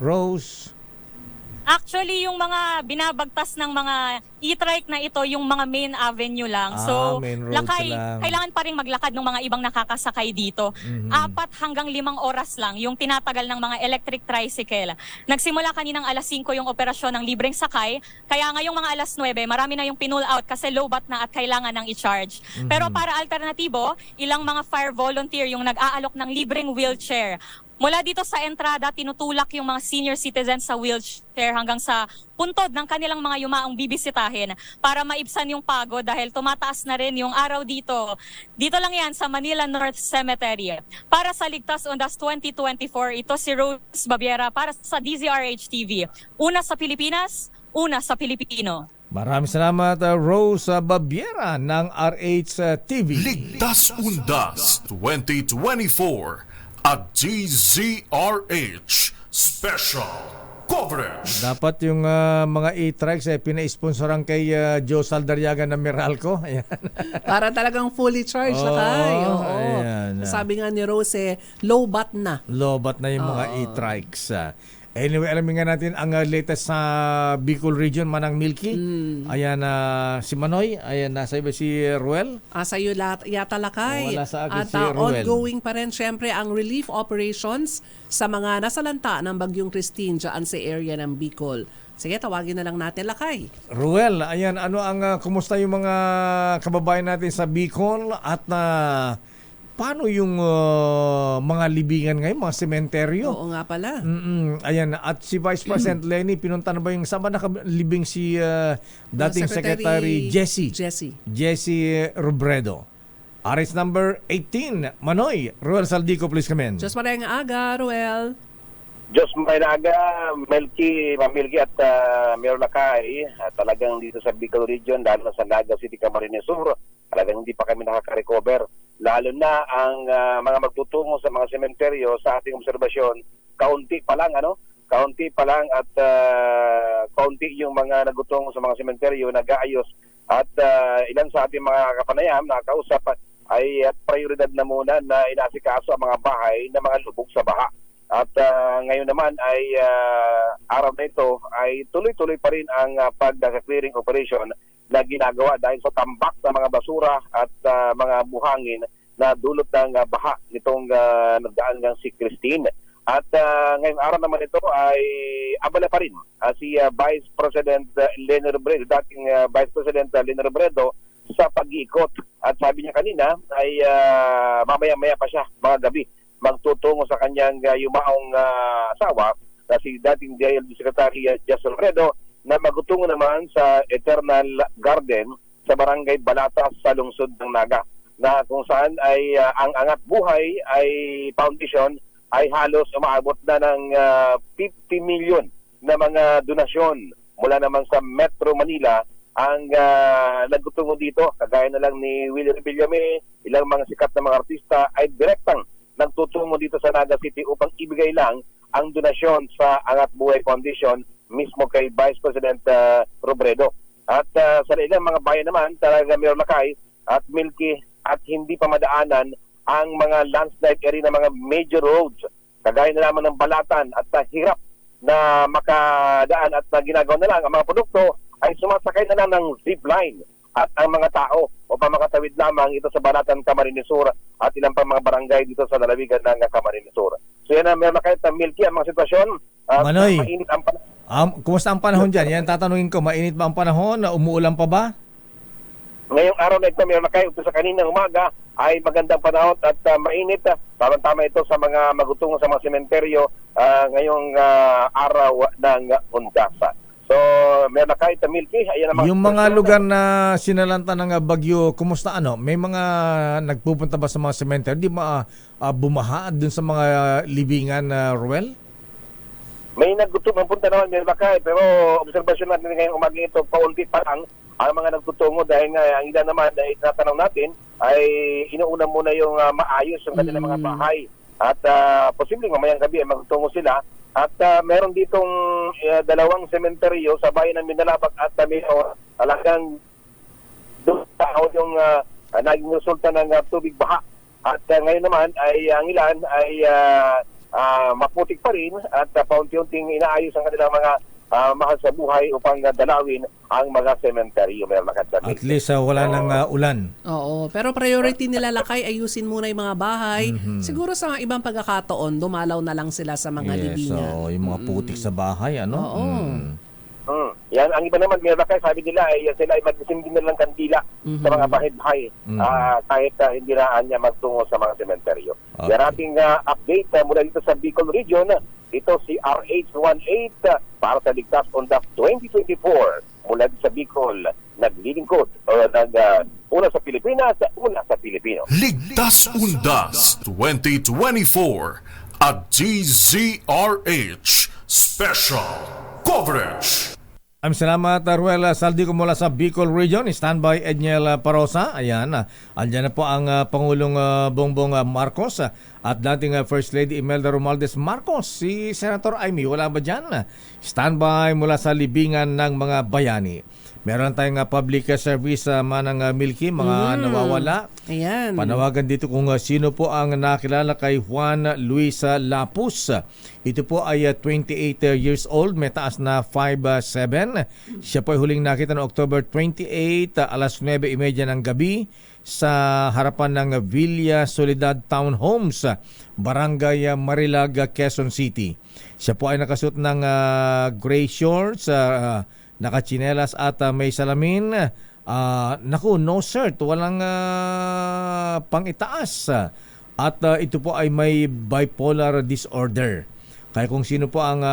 Rose? Actually, yung mga binabagtas ng mga e-trike na ito, yung mga main avenue lang. So, main roads lakay, lang. kailangan pa rin maglakad ng mga ibang nakakasakay dito. 4 hanggang 5 oras lang yung tinatagal ng mga electric tricycle. Nagsimula kaninang alas 5 yung operasyon ng libreng sakay. Kaya ngayong mga alas 9, marami na yung pinull out kasi low bat na at kailangan ng i-charge. Pero para alternatibo, ilang mga fire volunteer yung nag-aalok ng libreng wheelchair. Mula dito sa entrada, tinutulak yung mga senior citizens sa wheelchair hanggang sa puntod ng kanilang mga yumaong bibisitahin para maibsan yung pagod dahil tumataas na rin yung araw dito. Dito lang yan sa Manila North Cemetery. Para sa Ligtas Undas 2024, ito si Rose Babiera para sa DZRH-TV. Una sa Pilipinas, una sa Pilipino. Maraming salamat, Rose Babiera ng RH-TV. Ligtas Undas 2024 at DZRH Special Coverage. Dapat yung mga e-trikes pina-sponsoran kay Joe Saldariaga ng Meralco. Ayan. Para talagang fully charged lakay. Oo. Ayan. Sabi nga ni Rose, low bat na. Lobat na yung mga e-trikes. Anyway, alamin nga natin ang latest sa Bicol region, Manang Milky. Ayan, si Manoy. Ayan, nasa iba si Ruel. Sa'yo yata lakay. Wala sa akin At si Ruel. ongoing pa rin syempre ang relief operations sa mga nasalanta ng Bagyong Christine dyan sa area ng Bicol. Sige, tawagin na lang natin lakay. Ruel, ayan, ano ang kumusta yung mga kababayan natin sa Bicol at paano yung mga libingan ngayon, mga sementeryo? Oo nga pala. Ayan, at si Vice President Lenny, pinunta na ba yung saan ba nakalibing si dating Secretary Jessie Robredo? RS number 18, Manoy. Ruel Saldico, please come in. Just parang aga, Ruel. Diyos Maynaga, Melky at Mayor Lakay, talagang dito sa Bicol region, lalo na sa Naga City, Camarines Sur, talagang hindi pa kami nakaka-recover. Lalo na ang mga magtutungo sa mga sementeryo sa ating obserbasyon, kaunti pa lang at kaunti yung mga nagtutungo sa mga sementeryo, nag-aayos at ilan sa ating mga kapanayam nakakausap ay prioridad na muna na inaasikaso ang mga bahay na mga lubog sa baha. At ngayon naman ay araw na ito ay tuloy-tuloy pa rin ang pag-clearing operation na ginagawa dahil sa tambak ng mga basura at mga buhangin na dulot ng baha nitong nagdaan ng si Christine. At ngayong araw naman ito ay abala pa rin si Vice President Leni Robredo, dating Vice President Leni Robredo sa pag-iikot. At sabi niya kanina ay mamaya-maya pa siya, mga gabi, magtutungo sa kanyang yumaong asawa na si dating DILG Secretary Jessie Robredo na magtutungo naman sa Eternal Garden sa Barangay Balatas sa lungsod ng Naga, na kung saan ay ang Angat Buhay ay foundation ay halos umaabot na ng 50 million na mga donasyon mula naman sa Metro Manila ang nagtutungo dito. Kagaya na lang ni Willie Villame, ilang mga sikat na mga artista ay direktang nagtutungo dito sa Naga City upang ibigay lang ang donasyon sa Angat Buhay Foundation mismo kay Vice President Robredo. At sa ilang mga bayan naman, talaga Mayor Lakay at Milky, at hindi pa madaanan ang mga landslide area ng mga major roads. Kagaya na naman ng Balatan at hirap na makadaan at ginagawa na lang ang mga produkto ay sumasakay na lang ng zip line at ang mga tao upang makatawid lamang ito sa Balatan, Camarines Sur at ilang pa mga barangay dito sa lalawigan ng Camarines Sur. So yan na meron na kahit Milky ang mga sitwasyon. Manoy, mainit ang kumusta ang panahon dyan? Yan tatanungin ko, mainit ba ang panahon? Umuulan pa ba? Ngayong araw na ito, meron na kayo sa kaninang umaga ay magandang panahon at mainit. Tama-tama ito sa mga magutungo sa mga sementeryo ngayong araw ng Undasa. So, meron na kayo sa Milky. Yung mga lugar na sinalanta ng bagyo, kumusta ano? May mga nagpupunta ba sa mga sementeryo? Di ba bumaha dun sa mga libingan, Ruel? May nagpunta naman, meron na kayo. Pero obserbasyon natin ngayong umaga ito, paunti pa lang ang mga nagtutungo dahil nga ang ilan naman ay tinatanong natin ay inuuna muna yung maayos yung kanilang mga bahay. At posibleng mamayang gabi ay magtutungo sila. At meron ditong dalawang sementeryo sa bayan ng Minalabak at Mayor. Talagang doon tao yung naging resulta ng tubig baha. At ngayon naman ay ang ilan ay maputik pa rin at paunti-unting inaayos ang kanilang mga mahal sa buhay upang dalawin ang mga sementeryo. At least wala nang ulan. Oo, pero priority nila Lakay, ayusin muna yung mga bahay. Siguro sa ibang pagkakataon, dumalaw na lang sila sa mga libingan. So, yung mga putik sa bahay, ano? Oo. Yan, ang iba naman, meron kayo, sabi nila, sila ay mag-isim din nilang kandila sa mga bahay-bahay kahit hindi na niya magtungo sa mga sementeryo. Okay. Yan ating update mula dito sa Bicol Region. Ito si RH18 para sa Ligtas Undas 2024 mula sa Bicol. Naglilingkod o una sa Pilipinas, una sa Pilipino. Ligtas Undas 2024 at DZRH Special Coverage. Salamat, Ruel Saldico mula sa Bicol Region. Standby Edniel Parosa. Ayan, andyan na po ang Pangulong Bongbong Marcos at dating First Lady Imelda Romualdez Marcos. Si Senator Amy, wala ba dyan? Standby mula sa libingan ng mga bayani. Meron tayong public service manang Milky, mga nawawala. Ayan. Panawagan dito kung sino po ang nakilala kay Juan Luis Lapus. Ito po ay 28 years old, may taas na 5'7". Siya po ay huling nakita noong October 28, alas 9:30 ng gabi sa harapan ng Villa Soledad Townhomes, Barangay Marilag, Quezon City. Siya po ay nakasuot ng gray shorts, nakachinelas at may salamin. No shirt, walang pangitaas. At ito po ay may bipolar disorder. Kaya kung sino po ang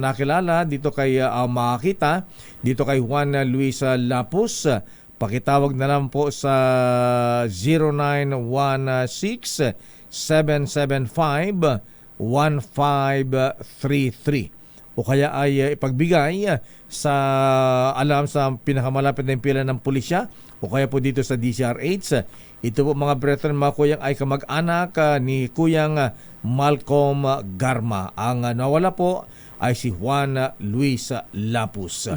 nakilala dito kay makakita, dito kay Juan Luis Lapus, pakitawag na lang po sa 0916-775-1533. O kaya ay ipagbigay sa sa pinakamalapit na pila ng pulisya o kaya po dito sa DCRH. Ito po mga brethren, mga kuyang ay kamag-anak ni Kuyang Malcolm Garma. Ang nawala po ay si Juan Luis Lapus.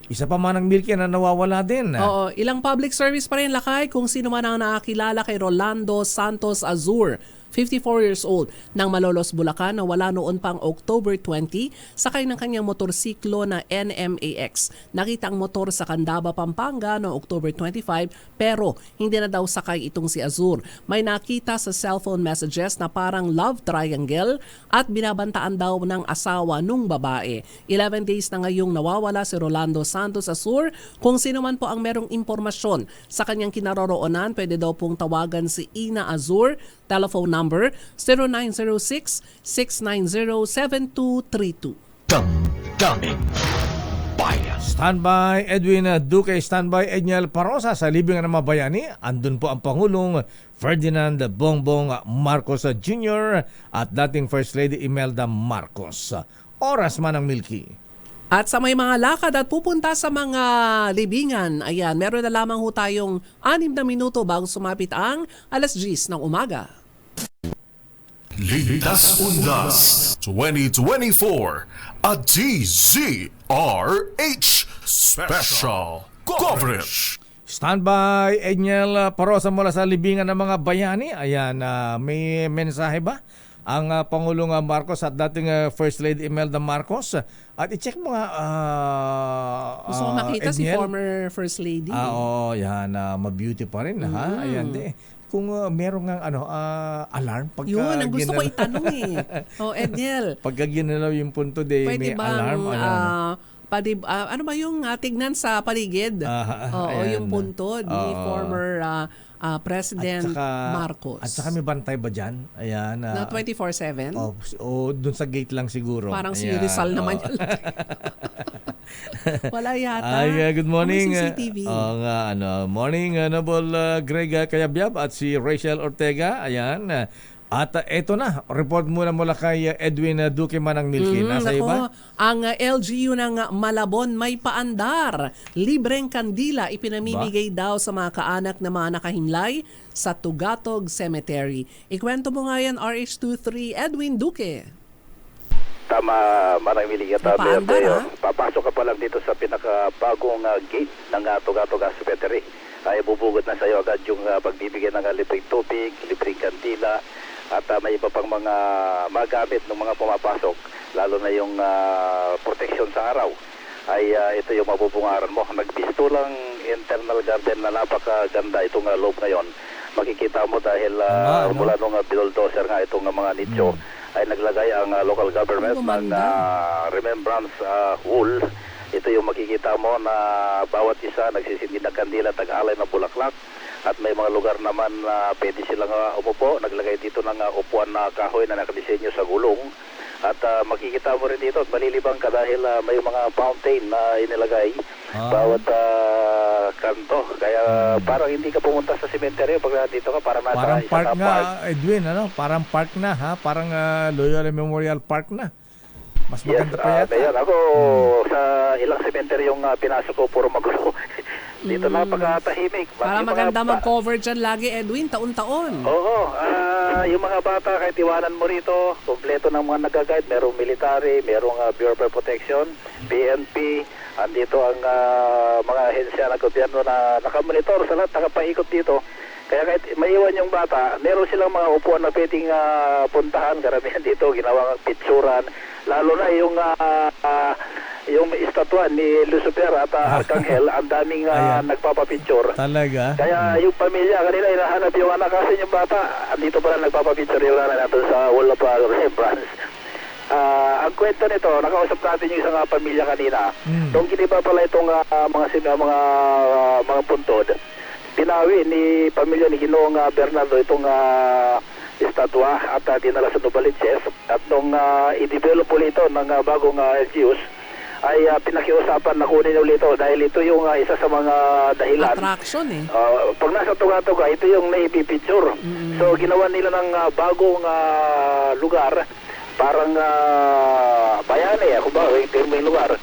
Isa pa man ang Milky na nawawala din. Oo, ilang public service pa rin, Lakay, kung sino man ang nakakilala kay Rolando Santos Azur, 54 years old, ng Malolos, Bulacan, na wala noon pang October 20, sakay ng kanyang motorsiklo na NMAX. Nakita ang motor sa Candaba, Pampanga noong October 25, pero hindi na daw sakay itong si Azur. May nakita sa cellphone messages na parang love triangle at binabantaan daw ng asawa nung babae. 11 days na ngayong nawawala si Rolando Santos Azur. Kung sino man po ang merong impormasyon sa kanyang kinaroroonan, pwede daw pong tawagan si Ina Azur. Telephone number 0906-690-7232. Damdamin Bayan. Standby Edwin Duque, standby Edniel Parosa sa Libingan ng Mabayani. Andun po ang Pangulong Ferdinand Bongbong Marcos Jr. at dating First Lady Imelda Marcos. Oras man ang Milky. At sa may mga lakad at pupunta sa mga libingan, ayan, meron na lamang ho tayong 6 na minuto bago sumapit ang alas 10 ng umaga. Ligtas Undas 2024 at DZRH Special Coverage. Standby Edniel Parosa mula sa Libingan ng mga Bayani. Ayan, may mensahe ba ang Pangulong Marcos at dating First Lady Imelda Marcos? At i-check mo nga, Gusto ko makita si Edniel. former First Lady. Oo, yan, ma-beauty pa rin, ha? Ayan, kung meron nga alarm pagka Yun, ang gusto ko itanong Edniel, pagka ginalaw yung punto, may pwede bang alarm. ano ba yung tignan sa paligid? Oo, ayan. yung puntod ni former President Marcos. At saka may bantay ba dyan? Ayan. Na 24/7? Dun sa gate lang siguro. Parang si Rizal naman yun. Wala yata. Good morning. CCTV. Morning, Noble Greg Cayabyab at si Rachel Ortega. Ayan. At eto na, report mula kay Edwin Duque Manang Milky. Nasa iba? Ang LGU ng Malabon may paandar. Libreng kandila ipinamimigay daw sa mga kaanak na mga nakahimlay sa Tugatog Cemetery. Ikwento mo nga yan, RH23 Edwin Duque. Tama, Manang Milky at Paandar, papasok ka pa lang dito sa pinakabagong gate ng Tugatog Cemetery. Ay bubugot na sa iyo agad yung pagbibigay ng libreng tubig, libreng kandila, at may iba pang mga magamit ng mga pumapasok, lalo na yung protection sa araw. Ay ito yung mabubungaran mo. Nagbisto lang internal garden na napakaganda itong loob ngayon. Makikita mo dahil mula nung bulldozer nga itong mga nicho ay naglagay ang local government ng remembrance wall. Ito yung makikita mo na bawat isa nagsisindi ng kandila, tag-alay na bulaklak. At may mga lugar naman na pwede silang umupo. Naglagay dito ng upuan na kahoy na nakadisenyo sa gulong. At makikita mo rin dito at malilibang ka dahil may mga fountain na inilagay bawat kanto. Kaya parang hindi ka pumunta sa sementeryo pag dito ka. Parang park nga, Edwin. Parang park na, ha? Parang Loyola Memorial Park na. Mas maganda pa yata. Ako sa ilang sementeryong pinasok ko, puro magulo. Dito napakatahimik. Para maganda mag-cover dyan lagi, Edwin, taon-taon. Oo. Yung mga bata, kahit iwanan mo rito, kung kompleto ng mga nag-guide. Merong military, merong Bureau of Protection, PNP, andito ang mga ahensya ng gobyerno na nakamonitor sa lahat, nakapaikot dito. Kaya kahit maiwan yung bata, meron silang mga upuan na pwedeng puntahan. Karamihan dito, ginawang pitsuran. Lalo na yung estatwa ni Lucifer at Arcangel, ang daming nagpapapicture. Talaga? Kaya yung pamilya, kanila hinahanap yung anak kasi yung bata, andito pala nagpapapicture yung anak natin sa Wall of Remembrance. Ang kwento nito, nakausap natin yung isang pamilya kanina. Nung giniba pala itong mga puntod, pinawi ni pamilya ni Ginoong Bernardo itong estatwa at dinala sa Novaliches. At nung i-develop ulit ito ng bagong LGUs, ay pinakiusapan na kunin ulit ito dahil ito yung isa sa mga dahilan. Attraction pag nasa Tuga-Tuga, ito yung naipipicture. So ginawa nila ng bagong lugar, parang bayani, kung ba, yung may lugar.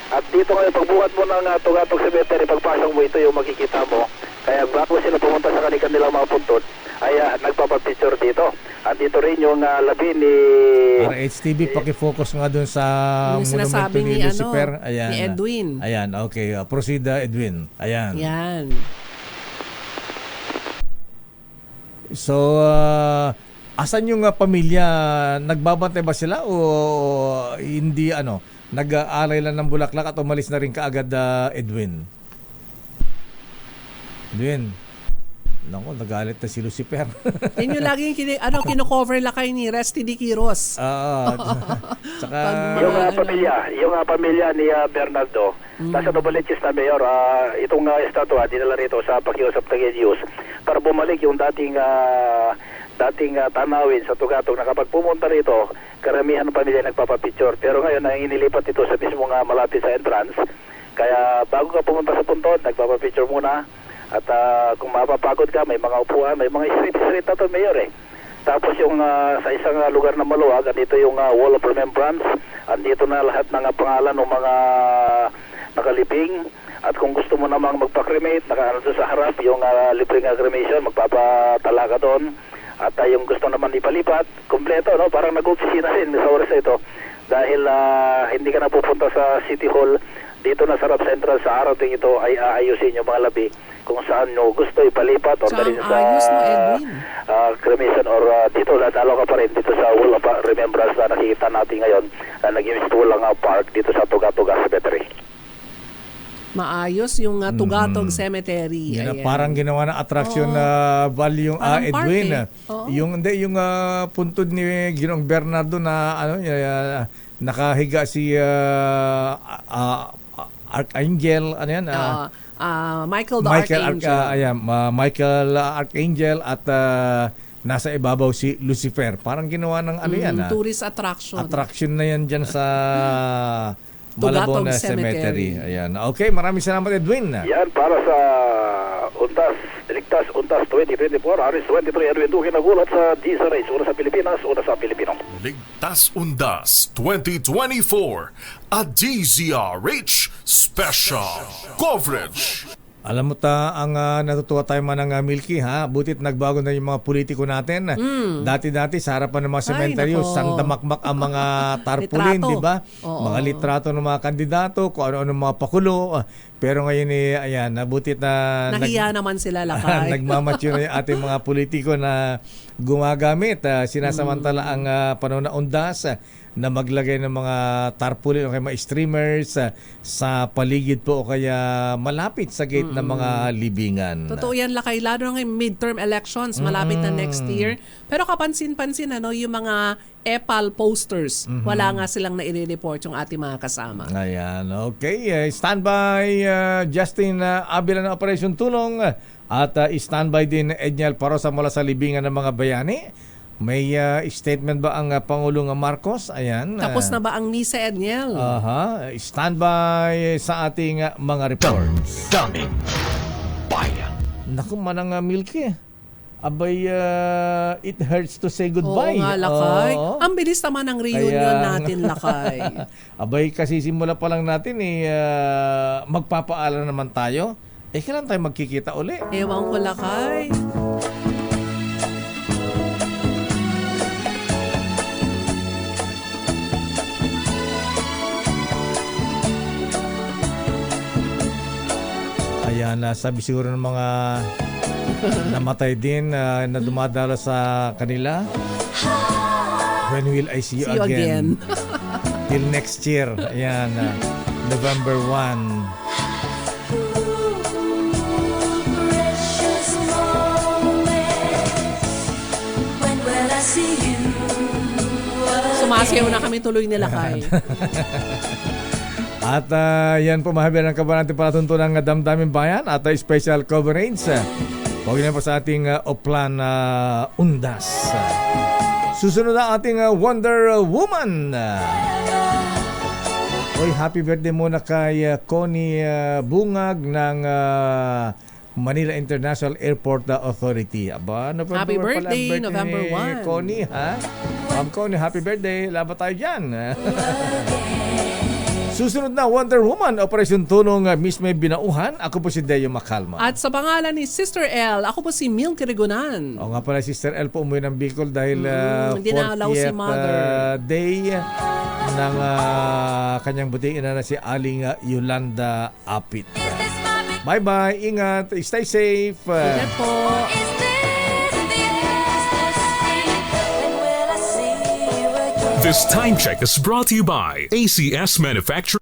At dito ngayon, pagbuhat mo ng Tugatog Cemetery, pagpasok mo, ito yung makikita mo. Kaya bago sila pumunta sa kanilang mga puntod, ay nagpapapicture dito. At dito rin yung labi ni RHTV, pakifocus nga dun sa yung monumento ni Lucifer. Ayan. ni Edwin. Ayan, okay. Proceed, Edwin. Ayan. Yan. So, asan yung pamilya? Nagbabantay ba sila o hindi nag-aalay lang ng bulaklak at umalis na rin kaagad, Edwin? Edwin? Naku, nagalit na si Lucifer. Yan yung laging kino-cover lakay ni Resty Di Quiros. Saka yung pamilya ni Bernardo, nasa Novaliches na mayor, itong estatwa dinala rito sa pakiusap ng LGUs para bumalik yung dating tanawin sa Tugatog na kapag pumunta rito, karamihan ng pamilya nagpapapicture. Pero ngayon, inilipat ito sa mismong malapit sa entrance. Kaya bago ka pumunta sa puntod, nagpapapicture muna. At kung mapapagod ka, may mga upuan, may mga street na ito, mayor Tapos yung sa isang lugar na maluwag, andito yung Wall of Remembrance. Andito na lahat ng pangalan ng mga nakalibing. At kung gusto mo namang magpa-cremate, nakaano sa harap yung libreng cremation, magpapatala ka doon. At yung gusto naman ipalipat, kompleto, parang nag-opisina rin sa oras ito. Dahil hindi ka na pupunta sa City Hall, dito na sa Sarap Central sa araw din ito ay aayusin yung mga labi kung saan nyo gusto ipalipat o dali sa cremation or dito dadalaw ka pa rin dito sa Wall of Remembrance na nakikita natin ngayon na nag-imistulang park dito sa Tuga-Tuga Cemetery. Maayos yung Tugatog Cemetery. Yan, parang ginawa na attraction na value yung Edwin. Yung puntod ni Ginoong Bernardo na nakahiga si Archangel, Michael the Archangel. Michael Archangel at nasa ibabaw si Lucifer. Parang ginawa ng tourist attraction. Attraction na yan dyan sa Malabon Cemetery. Ayan. Okay, maraming salamat, Edwin. Yan, para sa Ligtas Untas 2024, Aris 23, Edwin Duque nagulat sa DZRH, una sa Pilipinas, una sa Pilipino. Ligtas Undas 2024, a DZRH special coverage. Alam mo ang natutuwa tayo man ng Milky, butit nagbago na yung mga politiko natin. Dati-dati sa harapan ng mga sementeryo, sangdamakmak ang mga tarpaulin, di ba? Mga litrato ng mga kandidato, kung ano-ano mga pakulo. Pero ngayon butit na nahiya naman sila, lakay. Nagmamature na yung ating mga politiko na gumagamit. Sinasamantala ang panahon na undas na maglagay ng mga tarpaulin o kaya mga streamers sa paligid po o kaya malapit sa gate ng mga libingan. Totoo yan, lakay. Lalo ng midterm elections, malapit na next year. Pero kapansin-pansin, yung mga EPAL posters, wala nga silang nai-report yung ating mga kasama. Ayan, okay. Standby Justin Abila ng Operation Tulong at standby din Edniel Parosa mula sa libingan ng mga bayani. May statement ba ang Pangulong Marcos? Ayan. Tapos na ba ang misa, Edniel? Standby sa ating mga reports. Daming bayan. Naku, manang Milky. Abay, it hurts to say goodbye. Oo nga, lakay. Ang bilis naman ng reunion natin, lakay. Abay, kasi simula pa lang natin, magpapaalam naman tayo. Kailan tayo magkikita uli? Ewan ko, lakay. Yan, sabi siguro ng mga namatay din na dumadalo sa kanila. When will I see you again? Till next year. Ayan, November 1. Sumasayaw na kami tuloy nila kay. At yan po mahabi ng kaban natin palatuntunan ng Damdamin Bayan at special coverage. Huwag na po sa ating Oplan Undas. Susunod na ating Wonder Woman. Oy, happy birthday muna kay Connie Bungag ng Manila International Airport Authority. Aba, November Happy pala ang birthday, November ni 1. Connie, ha? Ma'am Connie, happy birthday. Laban tayo dyan. Susunod na Wonder Woman, Operation Tunong Miss May Binauhan. Ako po si Deo Macalma. At sa pangalan ni Sister L, ako po si Milky Regunan. O nga pala, Sister L po umuwi ng Bicol dahil hindi na alaw si 40th Mother. day ng kanyang buting ina na si Aling Yolanda Apit. Bye-bye, ingat, stay safe. Ingat po. This time check is brought to you by ACS Manufacturing.